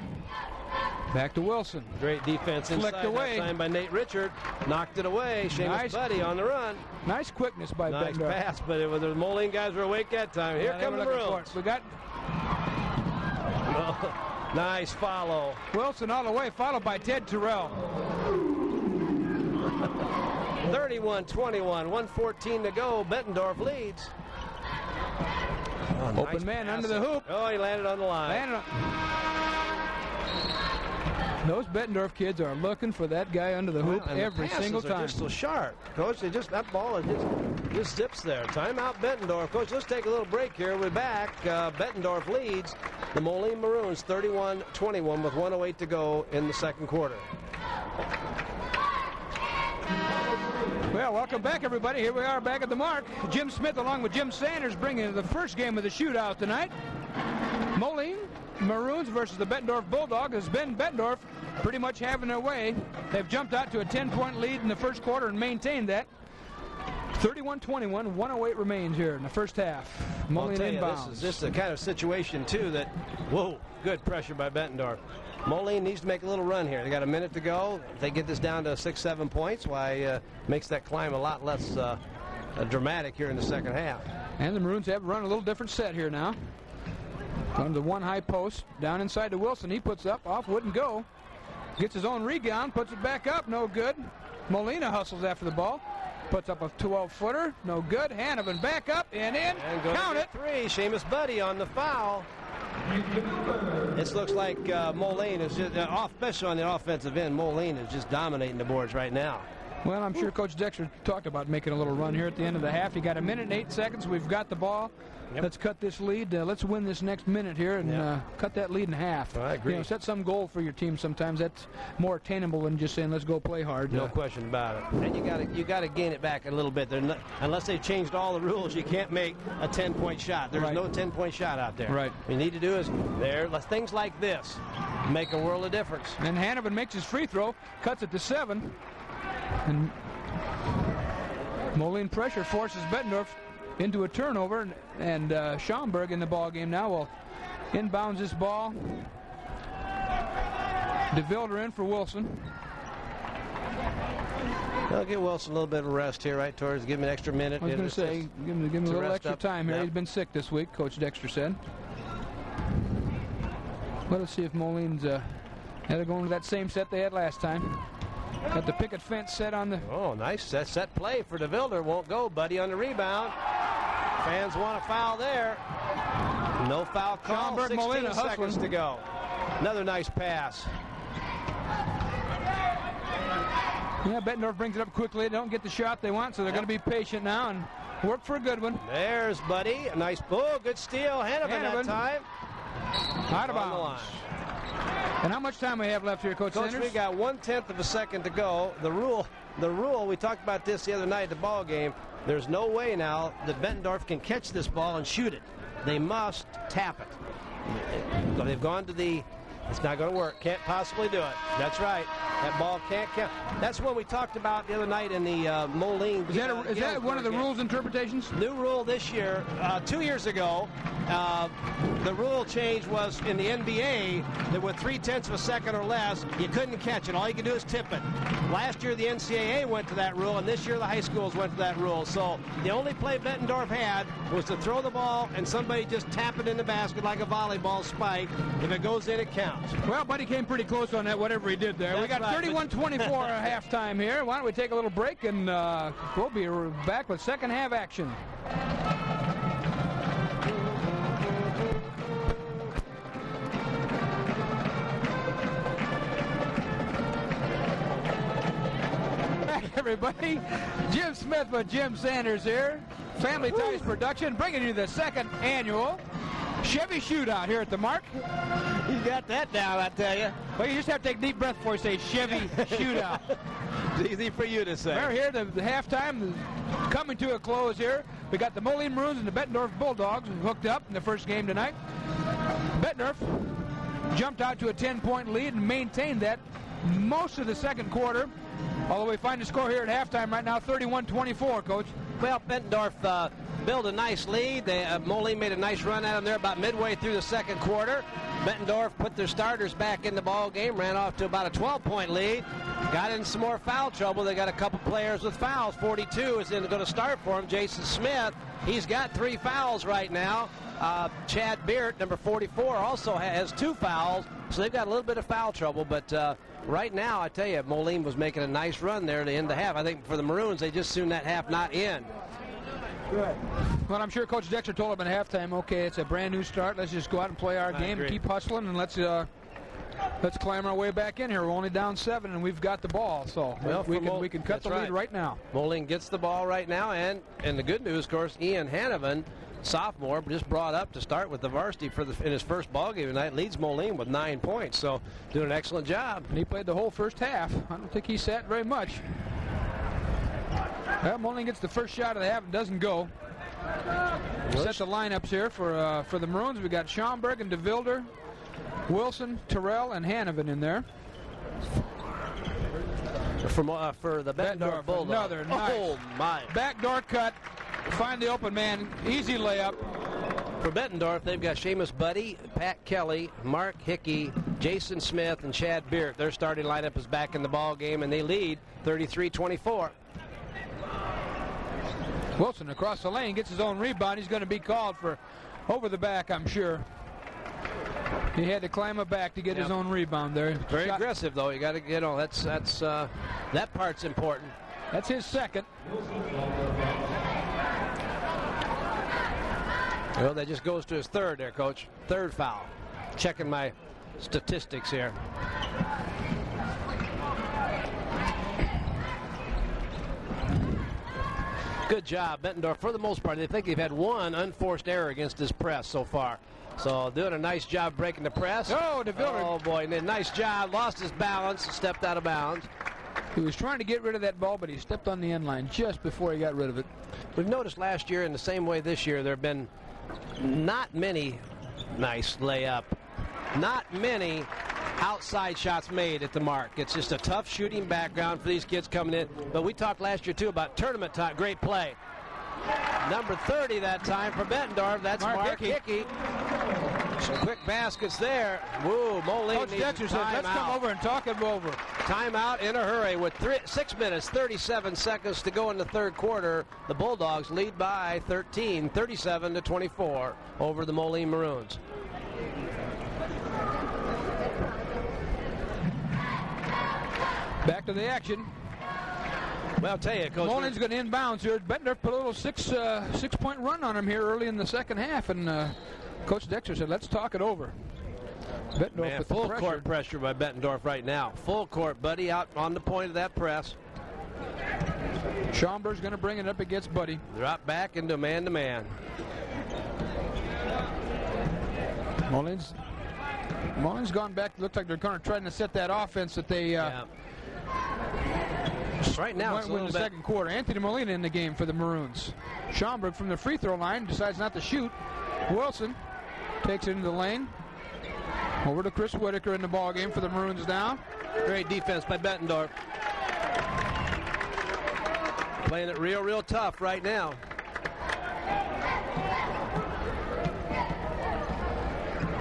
Back to Wilson. Great defense inside away. that time by Nate Richard. Knocked it away. Seamus Buddy on the run. Nice quickness by Nice Bettendorf. pass, but the Moline guys were awake that time. Here come the Maroons. We got nice follow. Wilson all the way, followed by Ted Terrell. 31-21, 1:14 to go. Bettendorf leads. Open nice man under the hoop. Oh, he landed on the line. Those Bettendorf kids are looking for that guy under the hoop every single time. Are just so sharp, Coach. That ball just zips there. Timeout, Bettendorf. Coach, let's take a little break here. We're back. Bettendorf leads the Moline Maroons 31-21 with 1:08 to go in the second quarter. Well, welcome back, everybody. Here we are back at the mark. Jim Smith along with Jim Sanders bringing the first game of the shootout tonight. Moline Maroons versus the Bettendorf Bulldogs. Has been Bettendorf pretty much having their way. They've jumped out to a 10-point lead in the first quarter and maintained that. 31-21, 1:08 remains here in the first half. Moline inbounds. This is the kind of situation, too, that, whoa, good pressure by Bettendorf. Moline needs to make a little run here. They got a minute to go. If they get this down to 6-7 points, why, makes that climb a lot less dramatic here in the second half. And the Maroons have run a little different set here now. Going to one high post, down inside to Wilson. He puts up, off, wouldn't go. Gets his own rebound, puts it back up, no good. Molina hustles after the ball. Puts up a 12-footer, no good. Hanovan back up and in. And count it. Three. Seamus Buddy on the foul. This looks like Moline is just, especially on the offensive end, Moline is just dominating the boards right now. Well, I'm sure Coach Dexter talked about making a little run here at the end of the half. You got a minute and 8 seconds. We've got the ball. Yep. Let's cut this lead. Let's win this next minute here and cut that lead in half. I agree. You know, set some goal for your team. Sometimes that's more attainable than just saying let's go play hard. No question about it. And you got to gain it back a little bit. Unless they've changed all the rules, you can't make a 10-point shot. There's no 10-point shot out there. Right. What you need to do is things like this make a world of difference. And Hanovan makes his free throw, cuts it to 7, and Moline pressure forces Bettendorf into a turnover, and Schaumburg in the ball game now will inbounds this ball. DeVilder in for Wilson. I'll give Wilson a little bit of rest here, right towards give him an extra minute. I was going to say, give him a little extra time here. Yep. He's been sick this week, Coach Dexter said. Let us see if Moline's they're going to that same set they had last time. Got the picket fence set on the... Oh, nice set play for DeVilder. Won't go. Buddy on the rebound. Fans want a foul there. No foul call. 16 seconds to go. Another nice pass. Yeah, Bettendorf brings it up quickly. They don't get the shot they want, so they're going to be patient now and work for a good one. There's Buddy. A nice, good steal. Hanovan that time. Out of bounds. And how much time we have left here, Coach Sanders? We got 1/10 of a second to go. The rule, we talked about this the other night at the ball game. There's no way now that Bettendorf can catch this ball and shoot it. They must tap it. They've gone to the... It's not going to work. Can't possibly do it. That's right. That ball can't count. That's what we talked about the other night in the Moline. Is that one of the rules interpretations? New rule this year. 2 years ago, the rule change was in the NBA that with 0.3 of a second or less, you couldn't catch it. All you could do is tip it. Last year, the NCAA went to that rule, and this year, the high schools went to that rule. So the only play Bettendorf had was to throw the ball and somebody just tap it in the basket like a volleyball spike. If it goes in, it counts. Well, Buddy came pretty close on that, whatever he did there. That's we got 31-24 at halftime here. Why don't we take a little break, and we'll be back with second half action. Back, everybody. Jim Smith with Jim Sanders here. Family Ties Production, bringing you the second annual Chevy Shootout here at the Mark. You got that down, I tell you. Well, you just have to take a deep breath before you say Chevy Shootout. It's easy for you to say. We're here, the halftime coming to a close here. We got the Moline Maroons and the Bettendorf Bulldogs hooked up in the first game tonight. Bettendorf jumped out to a 10-point lead and maintained that most of the second quarter. Although we find the score here at halftime right now, 31-24, Coach. Well, Bettendorf built a nice lead. Moline made a nice run at them there about midway through the second quarter. Bettendorf put their starters back in the ball game, ran off to about a 12-point lead, got in some more foul trouble. They got a couple players with fouls. 42 is going to start for him. Jason Smith, he's got 3 fouls right now. Chad Beard, number 44, also has 2 fouls, so they've got a little bit of foul trouble. But right now, I tell you, Moline was making a nice run there to end the half. I think for the Maroons, they just soon that half not end. Good. Well, I'm sure Coach Dexter told him at halftime, okay, it's a brand new start. Let's just go out and play our game and keep hustling, and let's climb our way back in here. We're only down 7, and we've got the ball, so we can cut the lead right now. Moline gets the ball right now, and the good news, of course, Ian Hanovan, sophomore, just brought up to start with the varsity in his first ball game tonight, leads Moline with 9 points, so doing an excellent job. And he played the whole first half. I don't think he sat very much. Well, Moline gets the first shot of the half and doesn't go. Set the lineups here for the Maroons. We got Schaumburg and DeVilder, Wilson, Terrell, and Hanovan in there. For the Bettendorf Bulldogs. Another nice. Oh my! Backdoor cut. Find the open man. Easy layup. For Bettendorf, they've got Seamus Buddy, Pat Kelly, Mark Hickey, Jason Smith, and Chad Beard. Their starting lineup is back in the ball game, and they lead 33-24. Wilson across the lane gets his own rebound. He's going to be called for over the back, I'm sure. He had to climb it back to get his own rebound there. Very aggressive, though. You got to, that's that part's important. That's his second. Well, that just goes to his third there, Coach. Third foul. Checking my statistics here. Good job, Bettendorf. For the most part, they think they've had one unforced error against this press so far. So doing a nice job breaking the press. Oh, DeVilder. Oh, boy. And a nice job. Lost his balance. Stepped out of bounds. He was trying to get rid of that ball, but he stepped on the end line just before he got rid of it. We've noticed last year, in the same way this year, there have been not many nice layup. Not many outside shots made at the mark. It's just a tough shooting background for these kids coming in. But we talked last year, too, about tournament time. Great play. Number 30 that time for Bettendorf. That's Mark Hickey. Some quick baskets there. Woo, Moline Coach Dexter said, let's come over and talk it over. Timeout in a hurry with 6 minutes, 37 seconds to go in the third quarter. The Bulldogs lead by 13, 37-24 over the Moline Maroons. Back to the action. Well, I'll tell you, Coach. Moline's going to inbounds here. Bettendorf put a little six-point run on him here early in the second half, and Coach Dexter said, let's talk it over. Bettendorf with full court pressure by Bettendorf right now. Full court, Buddy out on the point of that press. Schaumburg's going to bring it up against Buddy. Drop back into man-to-man. Moline's gone back. Looks like they're kind of trying to set that offense that they right now went in the second quarter. Anthony Molina in the game for the Maroons. Schaumburg from the free throw line decides not to shoot. Wilson takes it into the lane. Over to Chris Whitaker in the ball game for the Maroons now. Great defense by Bettendorf. Playing it real tough right now.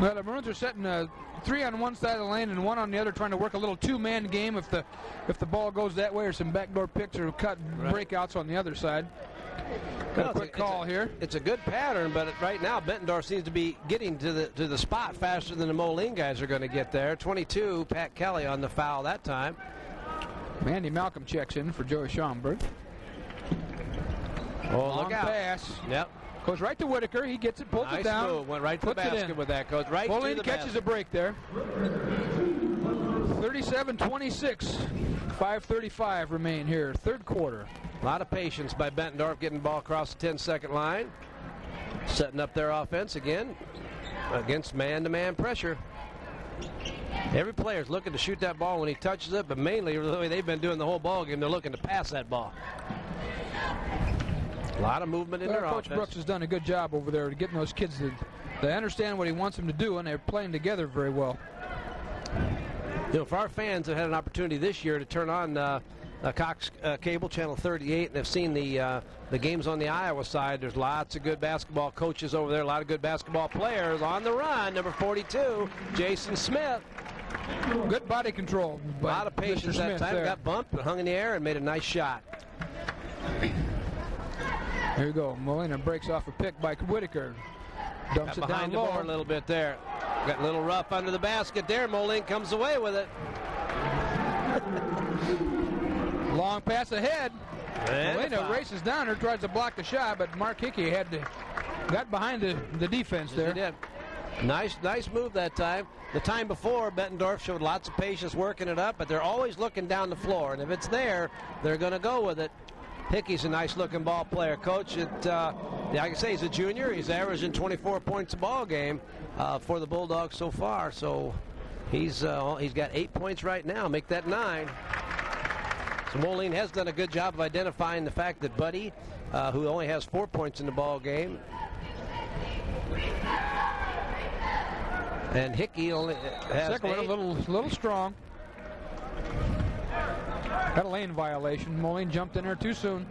Well, the Maroons are setting 3 on one side of the lane and 1 on the other, trying to work a little two-man game if the ball goes that way, or some backdoor picks or cut breakouts on the other side. Got a quick call here. It's a good pattern, but right now Bettendorf seems to be getting to the spot faster than the Moline guys are going to get there. 22, Pat Kelly on the foul that time. Andy Malcolm checks in for Joey Schaumburg. Oh, look out. Pass. Yep. Goes right to Whitaker. He gets it, pulls it down. Move. Went right to the basket with that, Coach. Right Moline to the catches a break there. 37-26. 5:35 remain here. Third quarter. A lot of patience by Bettendorf getting the ball across the 10-second line. Setting up their offense again against man-to-man pressure. Every player's looking to shoot that ball when he touches it, but mainly the way they've been doing the whole ball game, they're looking to pass that ball. A lot of movement in their offense. Coach Brooks has done a good job over there getting those kids to they understand what he wants them to do, and they're playing together very well. You know, if our fans have had an opportunity this year to turn on Cox Cable, Channel 38, and have seen the games on the Iowa side. There's lots of good basketball coaches over there, a lot of good basketball players. On the run, number 42, Jason Smith. Good body control. A lot of patience that time. There. Got bumped, but hung in the air and made a nice shot. Here we go. Molina breaks off a pick by Whitaker. Dumps it down low. Behind the board a little bit there. Got a little rough under the basket there. Moline comes away with it. Long pass ahead. And Molina races down her, tries to block the shot, but Mark Hickey got behind the defense there. Yes, he did. Nice move that time. The time before, Bettendorf showed lots of patience working it up, but they're always looking down the floor, and if it's there, they're going to go with it. Hickey's a nice-looking ball player. Coach, I can say he's a junior. He's averaging 24 points a ball game for the Bulldogs so far. So he's got 8 points right now. Make that 9. So Moline has done a good job of identifying the fact that Buddy, who only has 4 points in the ball game, and Hickey only has second 8. one a little strong. Got a lane violation. Moline jumped in there too soon.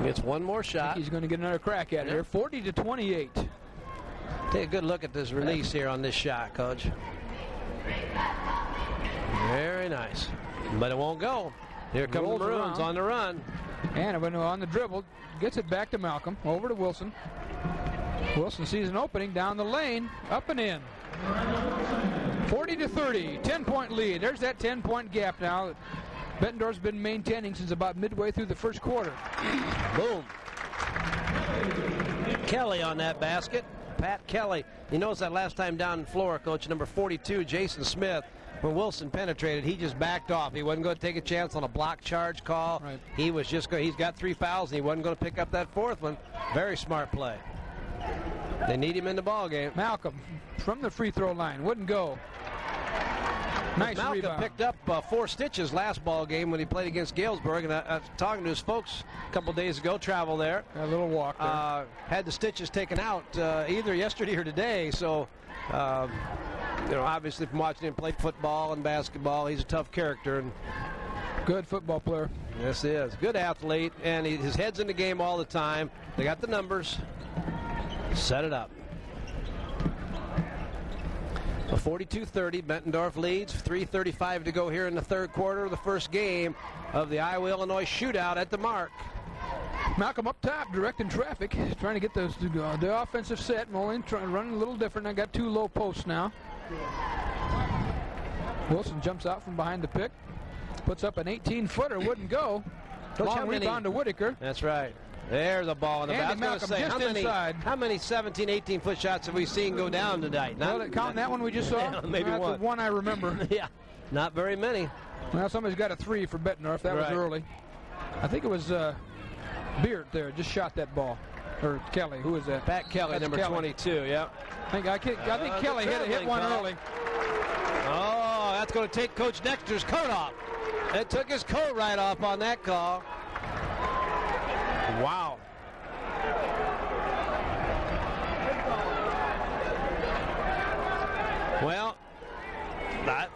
Gets one more shot. He's going to get another crack at it here. 40-28. Take a good look at this release here on this shot, Coach. Very nice. But it won't go. Here come the Maroons on the run. And on the dribble, gets it back to Malcolm. Over to Wilson. Wilson sees an opening down the lane. Up and in. 40-30, 10-point lead. There's that 10-point gap now that Bettendorf's been maintaining since about midway through the first quarter. Boom. Kelly on that basket. Pat Kelly. You notice that last time down the floor, Coach, number 42, Jason Smith, when Wilson penetrated, he just backed off. He wasn't going to take a chance on a block charge call. Right. He was just he's got 3 fouls, and he wasn't going to pick up that 4th one. Very smart play. They need him in the ball game. Malcolm from the free throw line. Wouldn't go. Nice Malcolm rebound. picked up 4 stitches last ball game when he played against Galesburg, and I was talking to his folks a couple days ago, travel there. A little walk there. Had the stitches taken out either yesterday or today, so obviously from watching him play football and basketball, he's a tough character. And good football player. Yes, he is. Good athlete, and his head's in the game all the time. They got the numbers. Set it up. A 42-30, Bettendorf leads. 3:35 to go here in the third quarter of the first game of the Iowa-Illinois Shootout at the Mark. Malcolm up top, directing traffic, trying to get the offensive set. Moline running a little different. I got 2 low posts now. Wilson jumps out from behind the pick, puts up an 18-footer, wouldn't go. Long rebound to Whitaker. That's right. There's a ball in the basket. Malcolm just inside. How many 17, 18-foot shots have we seen go down tonight? Counting that one we just saw? Yeah, maybe that's one. The one I remember. Yeah, not very many. Well, somebody's got a 3 for Bettendorf. That was early. I think it was Beard there. Just shot that ball. Or Kelly. Who is that? Pat Kelly, That's number Kelly. 22, yeah. I think Kelly hit one early. Oh, that's going to take Coach Dexter's coat off. It took his coat right off on that call. Wow. Well,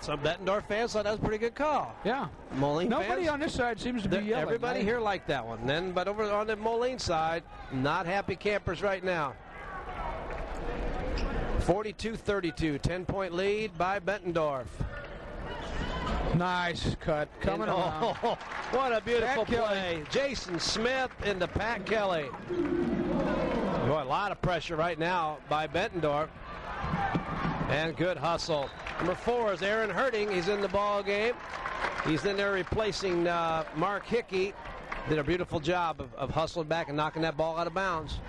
some Bettendorf fans thought that was a pretty good call. Yeah. Moline Nobody fans, on this side seems to be yelling. Everybody here liked that one. But over on the Moline side, not happy campers right now. 42-32, 10-point lead by Bettendorf. Nice cut. Coming around. What a beautiful play. Jason Smith into Pat Kelly. Boy, a lot of pressure right now by Bettendorf. And good hustle. Number 4 is Aaron Herding. He's in the ball game. He's in there replacing Mark Hickey. Did a beautiful job of hustling back and knocking that ball out of bounds.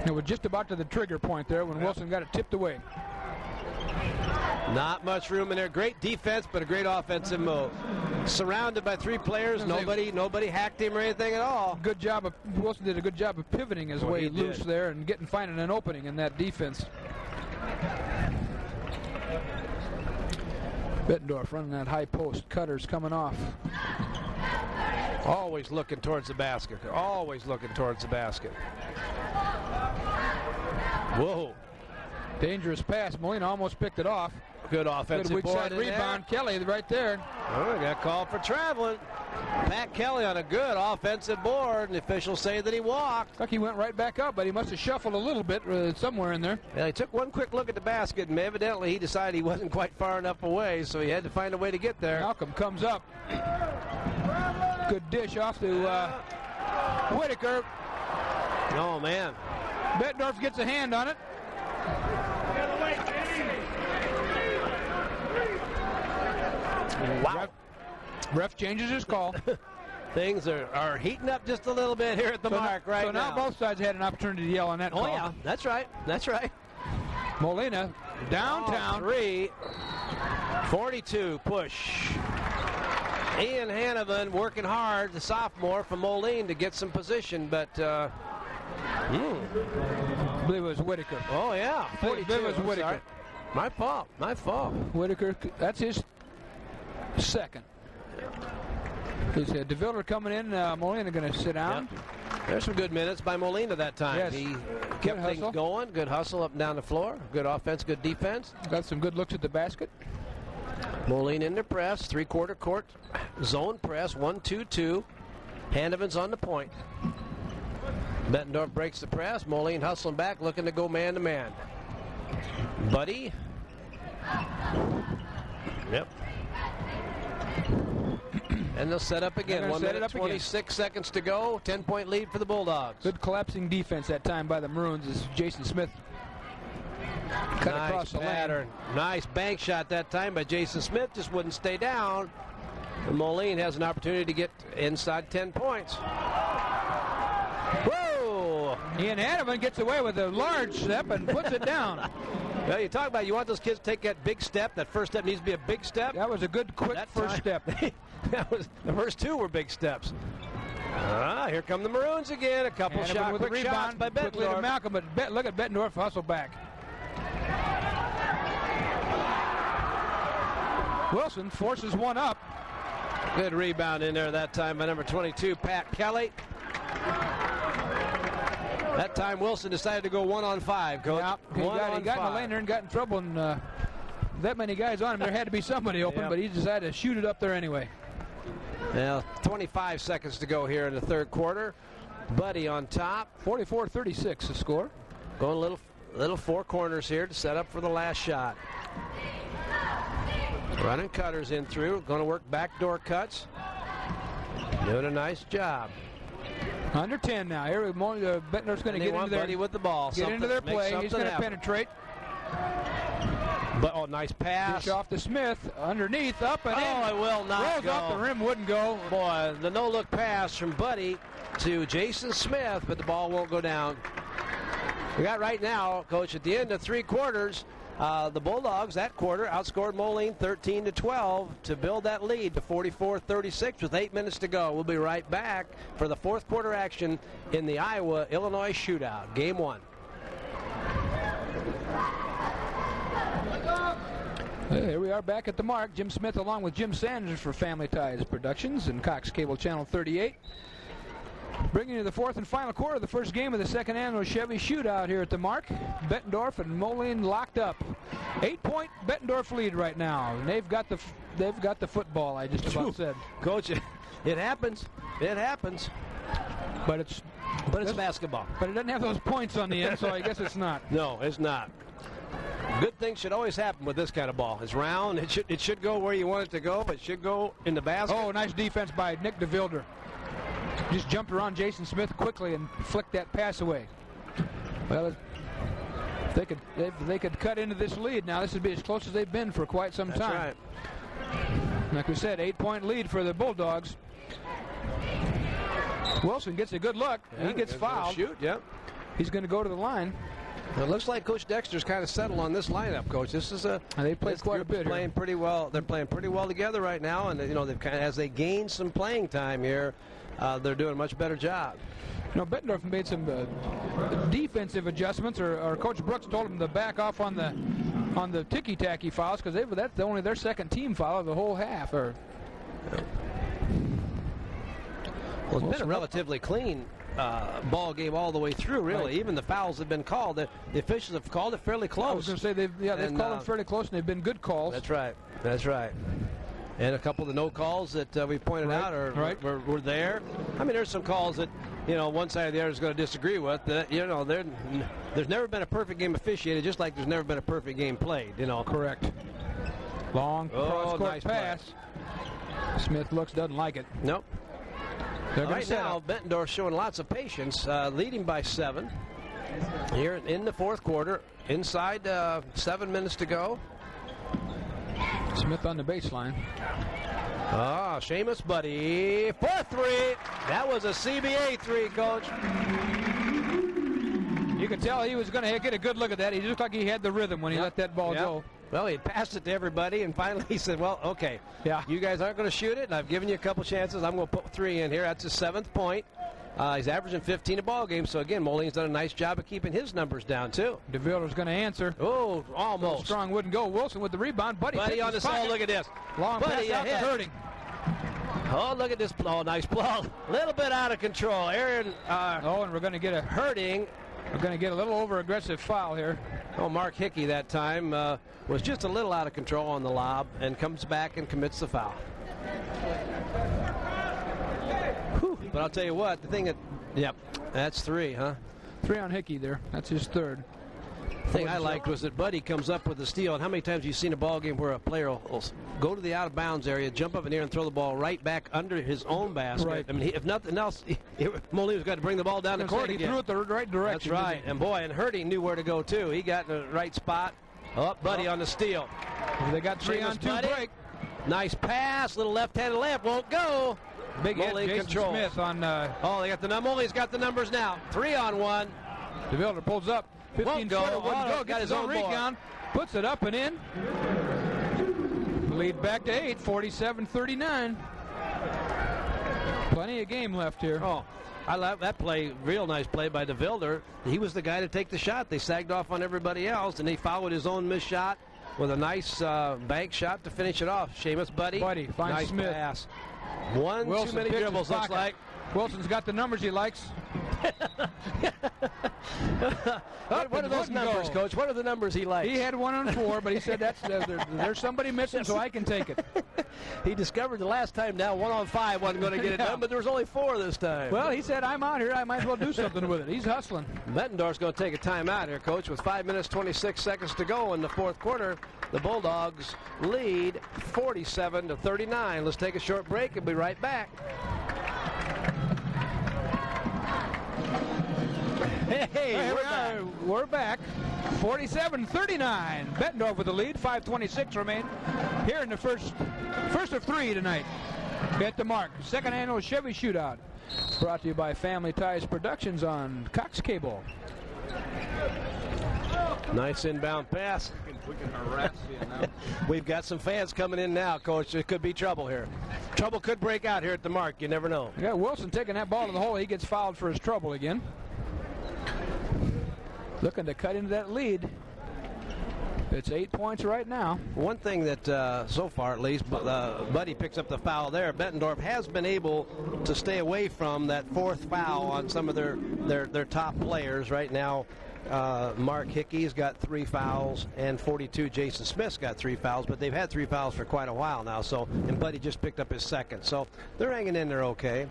It was just about to the trigger point there when Wilson got it tipped away. Not much room in there. Great defense, but a great offensive move. Surrounded by 3 players. Nobody hacked him or anything at all. Good job. Wilson did a good job of pivoting his way loose there and finding an opening in that defense. Bettendorf running that high post. Cutter's coming off. Always looking towards the basket. Always looking towards the basket. Whoa. Dangerous pass. Molina almost picked it off. Good offensive Good weak board side in rebound. Kelly right there. Oh, got called for traveling. Pat Kelly on a good offensive board, and the officials say that he walked. Look, he went right back up, but he must have shuffled a little bit somewhere in there. Yeah, he took one quick look at the basket, and evidently he decided he wasn't quite far enough away, so he had to find a way to get there. Malcolm comes up. Good dish off to Whitaker. Oh, man. Bettendorf gets a hand on it. Wow. Ref changes his call. Things are heating up just a little bit here at the mark right now. So now both sides had an opportunity to yell on that call. Oh, yeah, that's right. That's right. Molina downtown. 42 push. Ian Hanavan working hard, the sophomore from Moline, to get some position, but I believe it was Whitaker. Oh, yeah. 42. It was Whitaker. Sorry. My fault. Whitaker, that's his second. Is DeVilder coming in? Molina going to sit down. Yep. There's some good minutes by Molina that time. Yes. He kept things going. Good hustle up and down the floor. Good offense, good defense. Got some good looks at the basket. Molina in the press, three-quarter court zone press, 1-2-2. Hanavan's on the point. Bettendorf breaks the press. Moline hustling back, looking to go man-to-man. Buddy. Yep. And they'll set up again. 1 minute, 26 seconds to go. 10-point lead for the Bulldogs. Good collapsing defense that time by the Maroons as Jason Smith cut across the lane. Nice bank shot that time by Jason Smith. Just wouldn't stay down. And Moline has an opportunity to get inside 10 points. Whoa! Ian Hanavan gets away with a large step and puts it down. Well, you talk about you want those kids to take that big step. That first step needs to be a big step. That was a good, quick first step. That was the first two were big steps. Here come the Maroons again. A couple quick shots by Bettendorf. To Malcolm, but look at Bettendorf hustle back. Wilson forces one up. Good rebound in there that time by number 22, Pat Kelly. That time Wilson decided to go 1-on-5, Coach. Yeah, he got in the lane there and got in trouble, and that many guys on him, there had to be somebody open, but he decided to shoot it up there anyway. Now, 25 seconds to go here in the third quarter. Buddy on top. 44-36 the score. Going little four corners here to set up for the last shot. Running cutters in through. Going to work backdoor cuts. Doing a nice job. Under 10 now. Here, Bettendorf's going to get into Buddy with the ball. Get into their play. He's going to penetrate. But nice pass. Dish off to Smith. Underneath, up and in. Oh, it will not go. Rolls off the rim, wouldn't go. Boy, the no-look pass from Buddy to Jason Smith, but the ball won't go down. We got right now, Coach, at the end of three quarters, the Bulldogs that quarter outscored Moline 13-12 to build that lead to 44-36 with 8 minutes to go. We'll be right back for the fourth quarter action in the Iowa-Illinois Shootout, Game 1. Here we are back at the mark. Jim Smith along with Jim Sanders for Family Ties Productions and Cox Cable Channel 38. Bringing you the fourth and final quarter of the first game of the second annual Chevy Shootout here at the mark. Bettendorf and Moline locked up. 8-point Bettendorf lead right now. And they've got the football, I just about said. Coach, it happens. It happens. But it's basketball. But it doesn't have those points on the end, so I guess it's not. No, it's not. Good things should always happen with this kind of ball. It's round. It should go where you want it to go, but it should go in the basket. Oh, nice defense by Nick DeVilder. Just jumped around Jason Smith quickly and flicked that pass away. Well, if they could cut into this lead now, this would be as close as they've been for quite some time. That's right. Like we said, 8-point lead for the Bulldogs. Wilson gets a good look. Yeah, he gets fouled. Shoot, yep. He's going to go to the line. It looks like Coach Dexter's kind of settled on this lineup, Coach. This is they played quite a bit. Playing pretty well. They're playing pretty well together right now, and they've as they gain some playing time here, they're doing a much better job. Bettendorf made some defensive adjustments, or Coach Brooks told them to back off on the ticky-tacky fouls because that's only their second team foul of the whole half. Well, it's been a relatively clean ball game all the way through, really. Right. Even the fouls have been called. The officials have called it fairly close. I was going to say, they've called them fairly close, and they've been good calls. That's right. That's right. And a couple of the no calls that we pointed out were there. I mean, there's some calls that, one side or the other is going to disagree with. That, there's never been a perfect game officiated, just like there's never been a perfect game played, Correct. Long cross-court pass. Play. Smith looks, doesn't like it. Nope. They're right now, Bettendorf showing lots of patience, leading by 7 here in the fourth quarter. Inside 7 minutes to go. Smith on the baseline. Seamus Buddy for 3. That was a CBA 3, Coach. You could tell he was going to get a good look at that. He looked like he had the rhythm when he let that ball go. Well, he passed it to everybody, and finally he said, well, okay, you guys aren't going to shoot it, and I've given you a couple chances. I'm going to put 3 in here. That's his 7th point. He's averaging 15 a ball game, so again, Moline's done a nice job of keeping his numbers down, too. DeVilder's going to answer. Oh, almost. Strong wouldn't go. Wilson with the rebound. Buddy on the side. Look at this. Long pass out to Hurting. Oh, look at this blow. Nice blow. A little bit out of control. Aaron. And we're going to get a Hurting. We're going to get a little over-aggressive foul here. Oh, Mark Hickey that time was just a little out of control on the lob and comes back and commits the foul. But I'll tell you what, the thing that, that's 3, huh? 3 on Hickey there. That's his 3rd. The thing I liked was that Buddy comes up with the steal. And how many times have you seen a ball game where a player will go to the out-of-bounds area, jump up in the air, and throw the ball right back under his own basket? Right. I mean, if nothing else, Moline's got to bring the ball down the court again. He threw it the right direction. That's right. And boy, Hurting knew where to go, too. He got in the right spot. Oh, Buddy on the steal. They got 3-on-2 break. Nice pass. Little left-handed layup. Won't go. Big hit, Jason control. Smith on. They got the Moline's got the numbers now. 3-on-1. DeVilder pulls up. 15 footer, wouldn't go. Got his own rebound. Puts it up and in. Lead back to 8. 47-39. Plenty of game left here. Oh, I love that play. Real nice play by DeVilder. He was the guy to take the shot. They sagged off on everybody else, and he followed his own missed shot with a nice bank shot to finish it off. Seamus Buddy finds nice Smith. Pass. One Wilson too many dribbles, looks like. Wilson's got the numbers he likes. What are those numbers, Coach? What are the numbers he likes? He had 1 on 4, but he said there's somebody missing, so I can take it. He discovered the last time down 1 on 5 wasn't going to get it done, but there was only 4 this time. Well, he said, I'm out here. I might as well do something with it. He's hustling. Bettendorf's going to take a timeout here, Coach, with 5 minutes, 26 seconds to go in the fourth quarter. The Bulldogs lead 47-39. Let's take a short break and be right back. Hey, we're back. 47-39. Bettendorf with the lead. 5:26 remain here in the first of 3 tonight. At the mark. Second annual Chevy Shootout. Brought to you by Family Ties Productions on Cox Cable. Nice inbound pass. We've got some fans coming in now, Coach. There could be trouble here. Trouble could break out here at the mark. You never know. Yeah, Wilson taking that ball to the hole. He gets fouled for his trouble again. Looking to cut into that lead. It's 8 points right now. One thing that, so far at least, Buddy picks up the foul there. Bettendorf has been able to stay away from that 4th foul on some of their top players right now. Mark Hickey's got 3 fouls, and 42 Jason Smith's got 3 fouls, but they've had 3 fouls for quite a while now. And Buddy just picked up his 2nd, so they're hanging in there okay.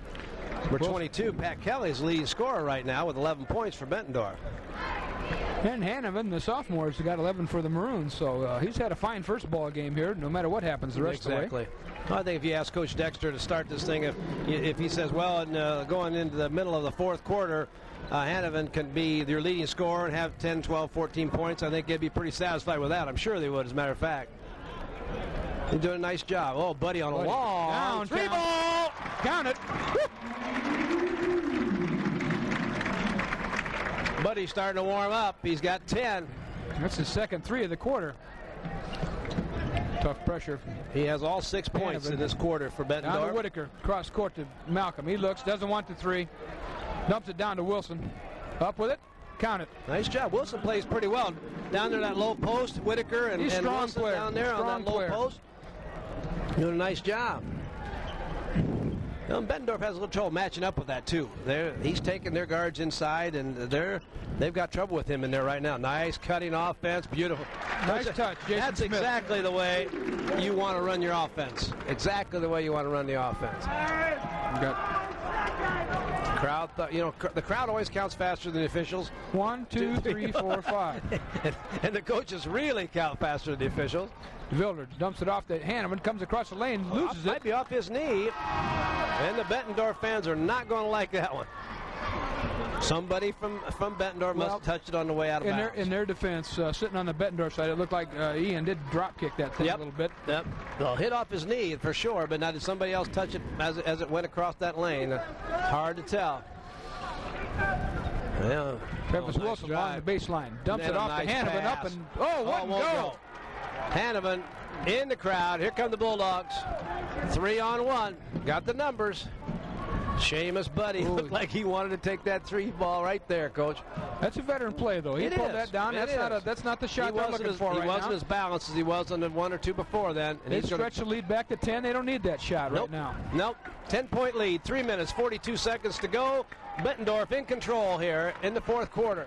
Number 22, Pat Kelly's leading scorer right now with 11 points for Bettendorf. And Hanovan, the sophomore, has got 11 for the Maroons, so he's had a fine first ball game here, no matter what happens the rest of the way. Exactly. I think if you ask Coach Dexter to start this thing, if he says, well, and going into the middle of the fourth quarter, Hanovan can be your leading scorer and have 10, 12, 14 points, I think they'd be pretty satisfied with that. I'm sure they would, as a matter of fact. They're doing a nice job. Oh, Buddy on a long 3 ball. Count it. Buddy's starting to warm up. He's got 10. That's his second 3 of the quarter. Tough pressure. He has all 6 points in this quarter for Bettendorf. Down to Whitaker. Cross court to Malcolm. He looks, doesn't want the 3. Dumps it down to Wilson. Up with it. Count it. Nice job. Wilson plays pretty well. Down there that low post, Whitaker and Wilson down there on that low post. Doing a nice job. Well, Bettendorf has a little trouble matching up with that, too. He's taking their guards inside, and they've got trouble with him in there right now. Nice cutting offense. Beautiful. Nice touch, Jason That's Smith. exactly the way you want to run your offense. Exactly the way you want to run the offense. Crowd, the crowd always counts faster than the officials. 1, 2, 3, 4, 5. And the coaches really count faster than the officials. Wilder dumps it off to Hanneman, comes across the lane, loses it. Might be off his knee. And the Bettendorf fans are not going to like that one. Somebody from Bettendorf must have touched it on the way out of bounds. In their defense, sitting on the Bettendorf side, it looked like Ian did drop kick that thing a little bit. Yep. Well, hit off his knee for sure, but now did somebody else touch it as it went across that lane? Hard to tell. Yeah. Travis Wilson along the baseline. Dumps it off to Hanneman up and won't go. Hanneman in the crowd. Here come the Bulldogs. 3-on-1. Got the numbers. Seamus Buddy looked like he wanted to take that 3 ball right there, Coach. That's a veteran play, though. He pulled that down. That's not the shot they're looking for right now. He wasn't as balanced as he was on the 1 or 2 before then. And they stretch the lead back to 10. They don't need that shot right now. Nope. 10-point lead. 3 minutes, 42 seconds to go. Bettendorf in control here in the fourth quarter.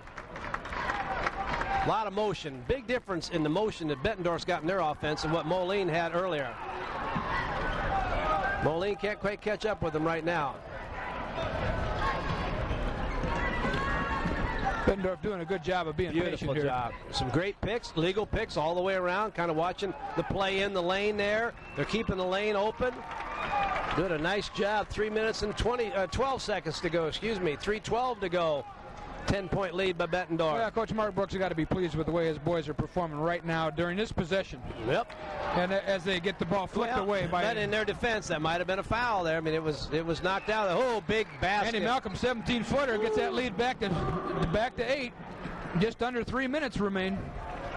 A lot of motion. Big difference in the motion that Bettendorf's got in their offense and what Moline had earlier. Moline can't quite catch up with them right now. Bettendorf doing a good job of being patient here. Beautiful job. Some great picks, legal picks all the way around, kind of watching the play in the lane there. They're keeping the lane open. Doing a nice job. 3 minutes and 12 seconds to go. 3:12 to go. 10-point lead by Bettendorf. Yeah, Coach Mark Brooks has got to be pleased with the way his boys are performing right now during this possession. Yep. And as they get the ball flicked away by. But in their defense, that might have been a foul there. I mean, it was knocked out. Oh, big basket. Andy Malcolm, 17-footer, gets that lead back to 8. Just under 3 minutes remain.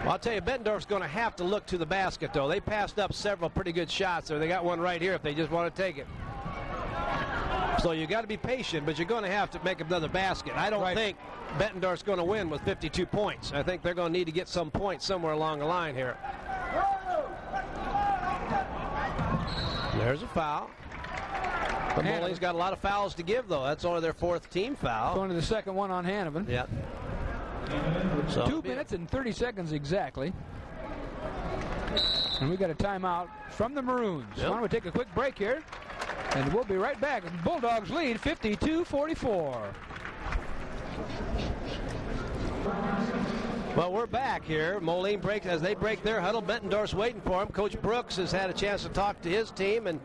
Well, I'll tell you, Bettendorf's going to have to look to the basket, though. They passed up several pretty good shots there. They got one right here if they just want to take it. So you got to be patient, but you're going to have to make another basket. I don't think Bettendorf's going to win with 52 points. I think they're going to need to get some points somewhere along the line here. There's a foul. But Moline's got a lot of fouls to give, though. That's only their 4th team foul. Going to the second one on Hanneman. Yep. So 2 minutes and 30 seconds exactly. And we got a timeout from the Maroons. Why don't we take a quick break here? And we'll be right back. Bulldogs lead 52-44. Well, we're back here. Moline breaks as they break their huddle. Bettendorf's waiting for him. Coach Brooks has had a chance to talk to his team, and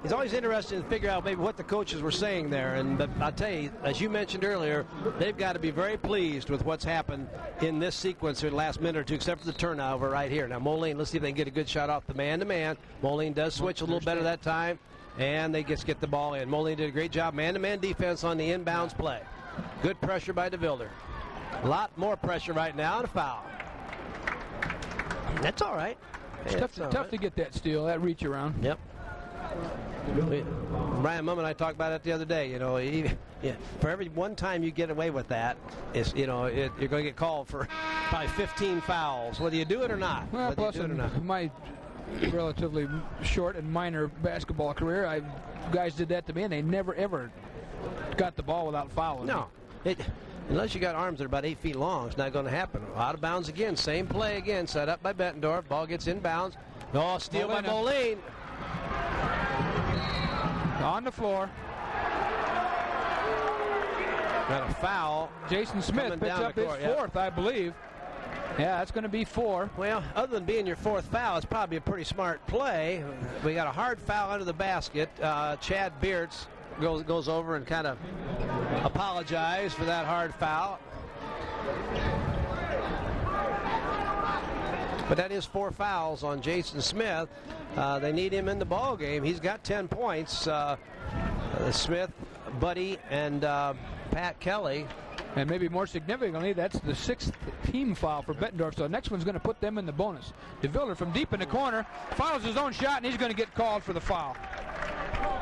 he's always interested to figure out maybe what the coaches were saying there. But I'll tell you, as you mentioned earlier, they've got to be very pleased with what's happened in this sequence in the last minute or two, except for the turnover right here. Now, Moline, let's see if they can get a good shot off the man-to-man. Moline does switch a little better that time, and they just get the ball in. Moline did a great job, man-to-man defense on the inbounds play. Good pressure by DeVilder. A lot more pressure right now and a foul. That's all right. It's tough to get that steal, that reach around. Yep. Brian Mum and I talked about it the other day. For every one time you get away with that, you're going to get called for probably 15 fouls, whether you do it or not. Well, plus in my relatively short and minor basketball career, guys did that to me, and they never ever got the ball without fouling. No. Unless you got arms that are about 8 feet long, it's not going to happen. Out of bounds again. Same play again. Set up by Bettendorf. Ball gets inbounds. Oh, steal by Moline. On the floor. Got a foul. Jason Smith picks up his 4th, I believe. Yeah, that's going to be 4. Well, other than being your 4th foul, it's probably a pretty smart play. We got a hard foul under the basket. Chad Beards goes over and kind of apologize for that hard foul. But that is 4 fouls on Jason Smith. They need him in the ball game. He's got 10 points. Smith, Buddy, and Pat Kelly. And maybe more significantly, that's the 6th team foul for Bettendorf. So the next one's going to put them in the bonus. DeVilder from deep in the corner fouls his own shot, and he's going to get called for the foul.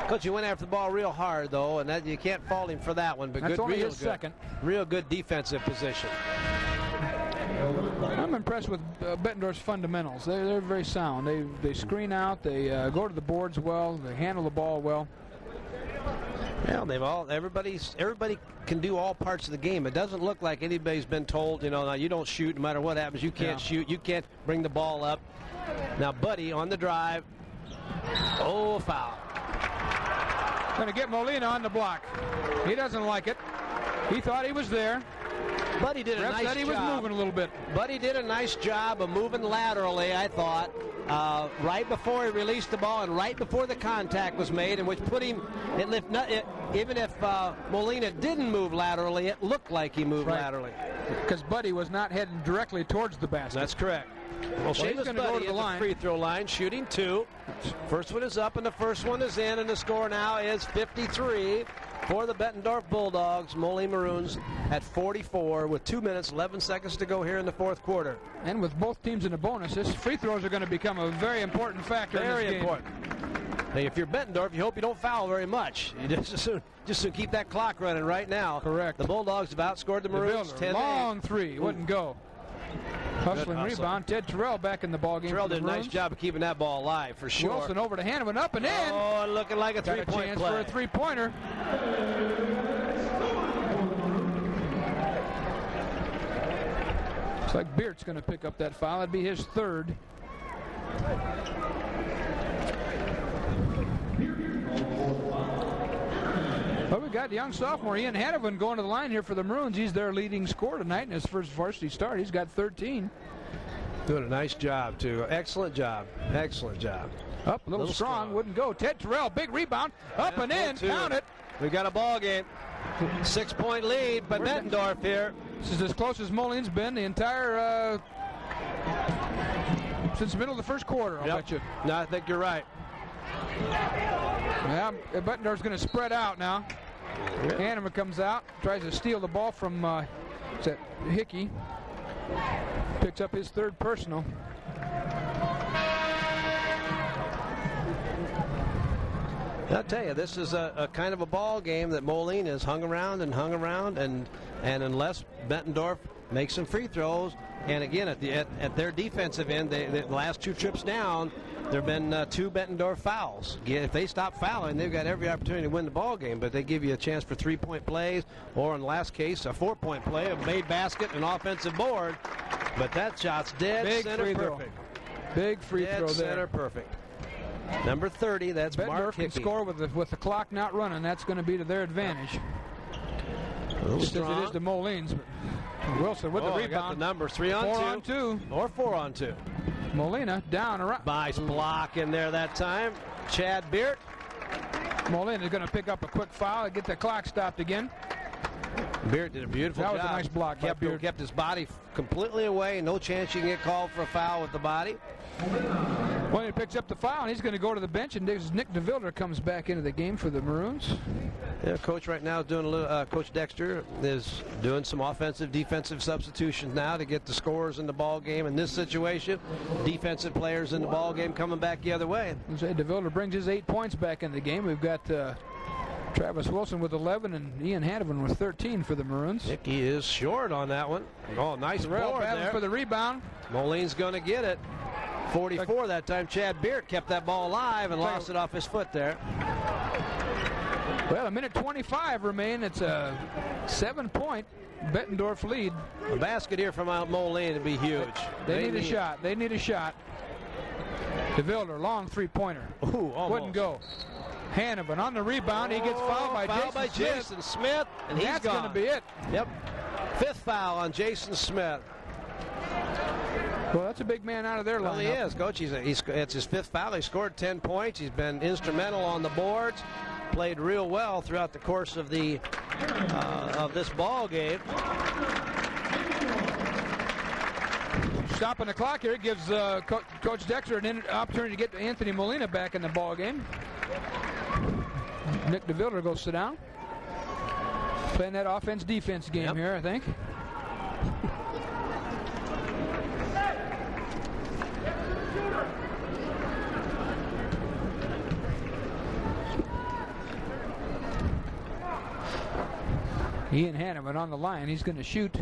Coach, you went after the ball real hard, though, and that you can't fault him for that one. But that's only his second. Real good defensive position. I'm impressed with Bettendorf's fundamentals. They're very sound. They screen out. They go to the boards well. They handle the ball well. Well, everybody can do all parts of the game. It doesn't look like anybody's been told, now you don't shoot no matter what happens. You can't shoot. You can't bring the ball up. Now, Buddy on the drive. Oh, foul. Going to get Molina on the block. He doesn't like it. He thought he was there. Buddy did a nice job. Said he was moving a little bit. Buddy did a nice job of moving laterally, I thought, right before he released the ball and right before the contact was made, and which put him, even if Molina didn't move laterally, it looked like he moved laterally. Because Buddy was not heading directly towards the basket. That's correct. Well, he's going to go to the free throw line, shooting 2. First one is up, and the first one is in, and the score now is 53 for the Bettendorf Bulldogs. Moline Maroons at 44 with 2 minutes, 11 seconds to go here in the fourth quarter. And with both teams in the bonuses, free throws are going to become a very important factor in this game. Very important. Hey, if you're Bettendorf, you hope you don't foul very much. You just to keep that clock running right now. Correct. The Bulldogs have outscored the Maroons 10-8. Long three, wouldn't go. Hustling rebound. Ted Terrell back in the ball game. Terrell did a nice job of keeping that ball alive for sure. Wilson over to Hanovan, up and in. Oh, looking like a three-point play. For a three-pointer. Looks like Beert's going to pick up that foul. That'd be his third. Well, we got young sophomore Ian Hanovan going to the line here for the Maroons. He's their leading scorer tonight in his first varsity start. He's got 13. Doing a nice job, too. Excellent job. Excellent job. Up a little strong. Wouldn't go. Ted Terrell, big rebound. Up and in. Count it. We got a ball game. 6-point lead by Bettendorf here. This is as close as Moline's been the entire since the middle of the first quarter, I'll bet you. No, I think you're right. Yeah, Bettendorf's going to spread out now. Yep. Hanovan comes out, tries to steal the ball from Hickey. Picks up his third personal. I'll tell you, this is a kind of a ball game that Moline has hung around, and unless Bettendorf makes some free throws, and again at their defensive end, the last 2 trips down, there have been 2 Bettendorf fouls. If they stop fouling, they've got every opportunity to win the ball game, but they give you a chance for 3-point plays, or in the last case, a 4-point play, a made basket, an offensive board. But that shot's dead center perfect. Big free throw there. Center perfect. Number 30, that's Mark Hickey. Can score with the clock not running. That's going to be to their advantage. Just as it is to Moline's. Wilson with the rebound. Got the number 3 on 2. 4 on 2. Or 4 on 2. Molina down around. Nice block in there that time. Chad Beert. Molina is going to pick up a quick foul and get the clock stopped again. Beert did a beautiful job. That was a nice block. Kept his body completely away. No chance you can get called for a foul with the body. Well, he picks up the foul, and he's going to go to the bench, and Nick DeVilder comes back into the game for the Maroons. Yeah, Coach right now is doing a little. Coach Dexter is doing some offensive, defensive substitutions now to get the scorers in the ball game. In this situation, defensive players in the ball game coming back the other way. DeVilder brings his 8 points back in the game. We've got Travis Wilson with 11 and Ian Hanovan with 13 for the Maroons. Hickey is short on that one. Oh, nice board there. For the rebound. Moline's going to get it. 44 that time. Chad Beert kept that ball alive and lost it off his foot there. Well, a minute 25 remain. It's a 7-point Bettendorf lead. A basket here from Moline would be huge. They need a shot. They need a shot. DeVilder, long three-pointer. Ooh, almost. Wouldn't go. Hanovan on the rebound. He gets fouled by Jason Smith. And he's that's going to be it. Yep. 5th foul on Jason Smith. Well, that's a big man out of their lineup. Well, he is, Coach. It's his 5th foul. He scored 10 points. He's been instrumental on the boards. Played real well throughout the course of the of this ball game. Stopping the clock here gives Coach Dexter an opportunity to get Anthony Molina back in the ball game. Nick DeVilder goes sit down. Playing that offense-defense game here, I think. Ian Hanovan on the line. He's going to shoot.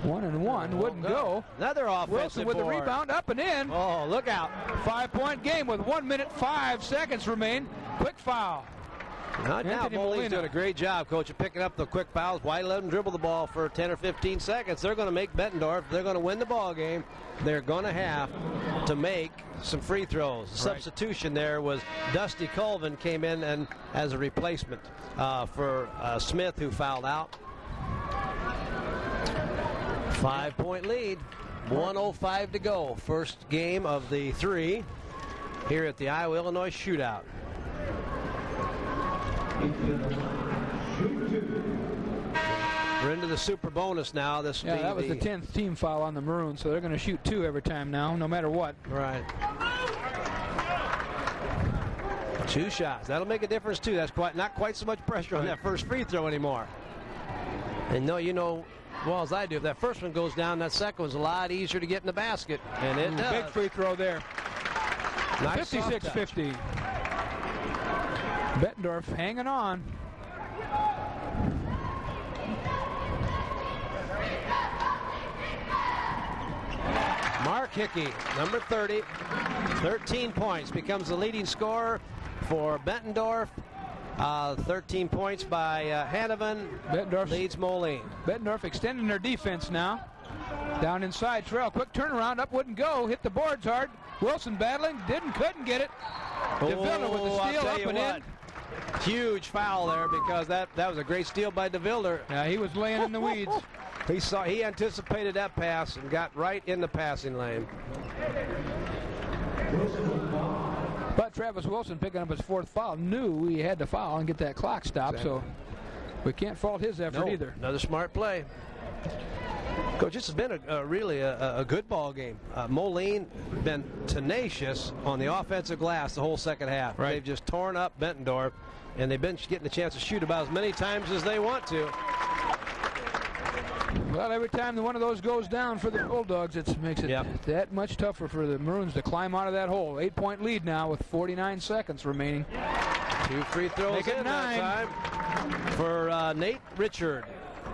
1 and 1 wouldn't go. Another offensive Wilson with the rebound, up and in. Oh, look out. 5-point game with 1 minute 5 seconds remain. Quick foul. Now Moline's doing a great job, Coach, of picking up the quick fouls. Why let them dribble the ball for 10 or 15 seconds? They're going to make Bettendorf. They're going to win the ball game. They're going to have to make some free throws. The substitution there was Dusty Colvin came in and as a replacement for Smith, who fouled out. 5-point lead. 1:05 to go. First game of the 3 here at the Iowa-Illinois Shootout. We're into the super bonus now. That was the 10th team foul on the Maroons, so they're going to shoot 2 every time now, no matter what. Right. 2 shots. That'll make a difference too. That's not quite so much pressure on that first free throw anymore. And you know well as I do, if that first one goes down, that second one's a lot easier to get in the basket, and it does. Big free throw there. Nice 56-50. Bettendorf hanging on. Mark Hickey, number 30, 13 points, becomes the leading scorer for Bettendorf. 13 points by Hanneman. Bettendorf leads Moline. Bettendorf extending their defense now. Down inside, Terrell, quick turnaround, up wouldn't go, hit the boards hard. Wilson battling, couldn't get it. DeVilder with the steal, up and in. Huge foul there, because that was a great steal by DeVilder. Yeah, he was laying in the weeds. He anticipated that pass and got right in the passing lane. But Travis Wilson, picking up his 4th foul, knew he had to foul and get that clock stopped, so we can't fault his effort either. Another smart play. Coach, this has been really a good ball game. Moline been tenacious on the offensive glass the whole second half. Right. They've just torn up Bettendorf, and they've been getting a chance to shoot about as many times as they want to. Well, every time one of those goes down for the Bulldogs, it makes it that much tougher for the Maroons to climb out of that hole. 8-point lead now with 49 seconds remaining. 2 free throws in that time for Nate Richard.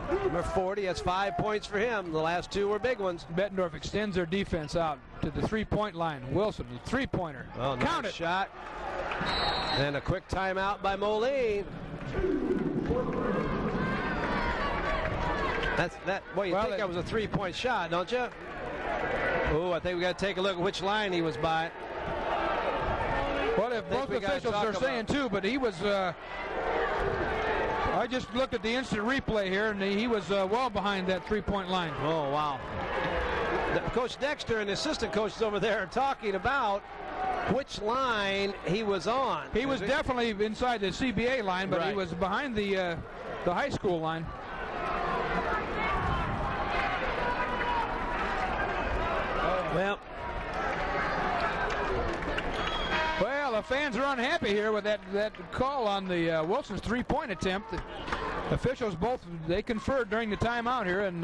Number 40, that's 5 points for him. The last 2 were big ones. Bettendorf extends their defense out to the 3-point line. Wilson, the 3-pointer. Well, count nice it. Shot. And a quick timeout by Moline. Well, you think that was a 3-point shot, don't you? Oh, I think we got to take a look at which line he was by. Well, if both officials are saying too, but he was. I just looked at the instant replay here, and he was well behind that 3-point line. Oh, wow. Coach Dexter and the assistant coaches over there are talking about which line he was on. He was definitely inside the CBA line, but he was behind the high school line. Well, the fans are unhappy here with that call on the Wilson's 3-point attempt. The officials they conferred during the timeout here, and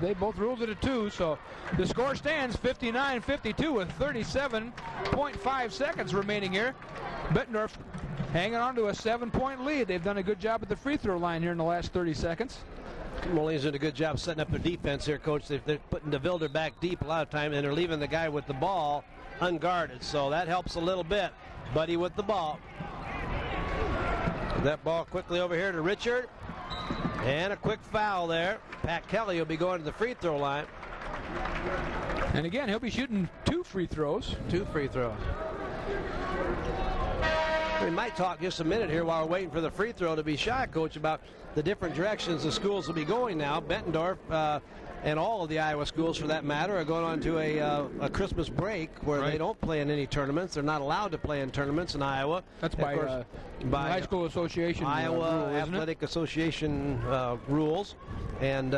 they both ruled it a 2. So the score stands 59-52 with 37.5 seconds remaining here. Bettendorf hanging on to a 7-point lead. They've done a good job at the free throw line here in the last 30 seconds. Moline's done a good job setting up their defense here, Coach. They're putting DeVilder back deep a lot of time, and they're leaving the guy with the ball unguarded. So that helps a little bit. Buddy with the ball. That ball quickly over here to Richard. And a quick foul there. Pat Kelly will be going to the free throw line. And again, he'll be shooting 2 free throws. 2 free throws. We might talk just a minute here while we're waiting for the free throw to be shot, Coach, about the different directions the schools will be going now. Bettendorf and all of the Iowa schools, for that matter, are going on to a Christmas break where they don't play in any tournaments. They're not allowed to play in tournaments in Iowa. That's by High School Association Iowa rule, Athletic Association rules. And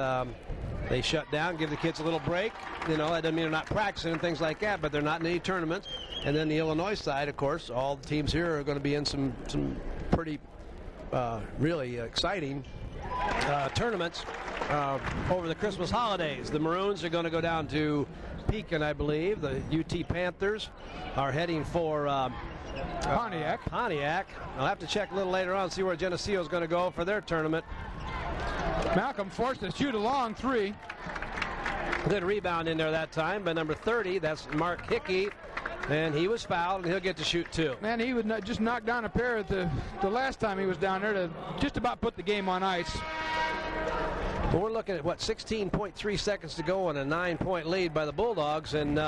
they shut down, give the kids a little break. You know, that doesn't mean they're not practicing and things like that, but they're not in any tournaments. And then the Illinois side, of course, all the teams here are going to be in some pretty really exciting tournaments over the Christmas holidays. The Maroons are going to go down to Pekin, I believe. The UT Panthers are heading for Pontiac. I'll have to check a little later on, see where Geneseo is going to go for their tournament. Malcolm forced to shoot a long 3. Good rebound in there that time by number 30. That's Mark Hickey. And he was fouled, and he'll get to shoot 2. Man, he would just knock down a pair at the last time he was down there to just about put the game on ice. Well, we're looking at, 16.3 seconds to go and a 9-point lead by the Bulldogs. And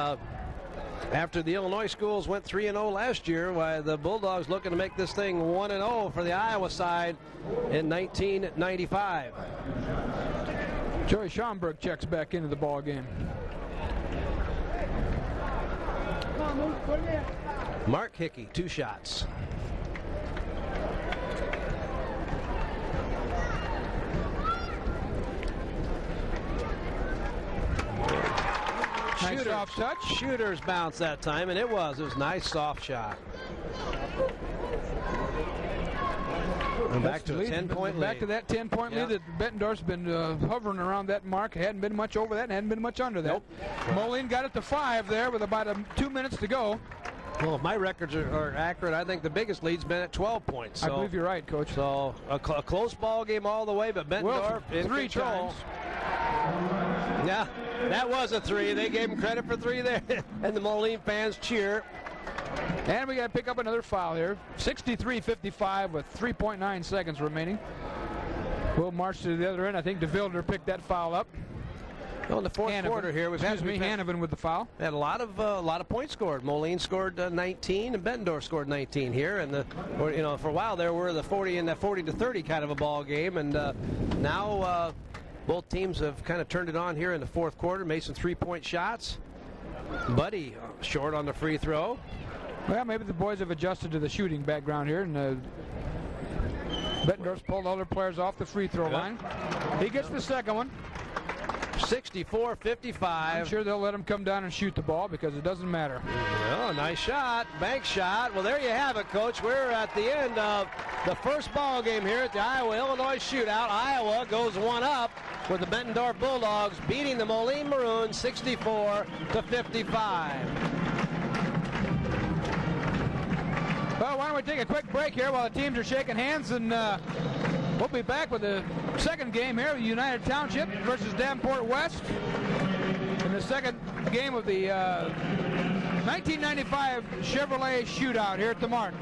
after the Illinois schools went 3-0 last year, why the Bulldogs looking to make this thing 1-0 for the Iowa side in 1995. Joey Schomburg checks back into the ball game. Mark Hickey, 2 shots. Nice soft touch. Shooter's bounce that time, and it was a nice soft shot. And back to a 10-point lead. Back to that 10-point lead that Bettendorf's been hovering around that mark. It hadn't been much over that and hadn't been much under that. Nope. Moline got it to 5 there with about 2 minutes to go. Well, if my records are accurate, I think the biggest lead's been at 12 points. So, I believe you're right, Coach. So a close ball game all the way, but Bettendorf in 3 control. times. Yeah, that was a 3. They gave him credit for 3 there, and the Moline fans cheer. And we got to pick up another foul here. 63-55 with 3.9 seconds remaining. We'll march to the other end. I think DeVilder picked that foul up. Well, in the fourth quarter here, Hanovan with the foul. Had a lot of points scored. Moline scored 19, and Bettendorf scored 19 here. And for a while there, we're the 40-30 kind of a ball game, and now both teams have kind of turned it on here in the fourth quarter. Made some 3-point shots. Buddy short on the free throw. Well, maybe the boys have adjusted to the shooting background here, and Bettendorf's pulled all their players off the free throw line. He gets the second one. 64-55. I'm sure they'll let him come down and shoot the ball because it doesn't matter. Well, nice shot, bank shot. Well, there you have it, Coach. We're at the end of the first ball game here at the Iowa-Illinois Shootout. Iowa goes 1-up with the Bettendorf Bulldogs beating the Moline Maroons 64-55. Well, why don't we take a quick break here while the teams are shaking hands, and we'll be back with the second game here, United Township versus Davenport West, in the second game of the 1995 Chevrolet Shootout here at the Mark.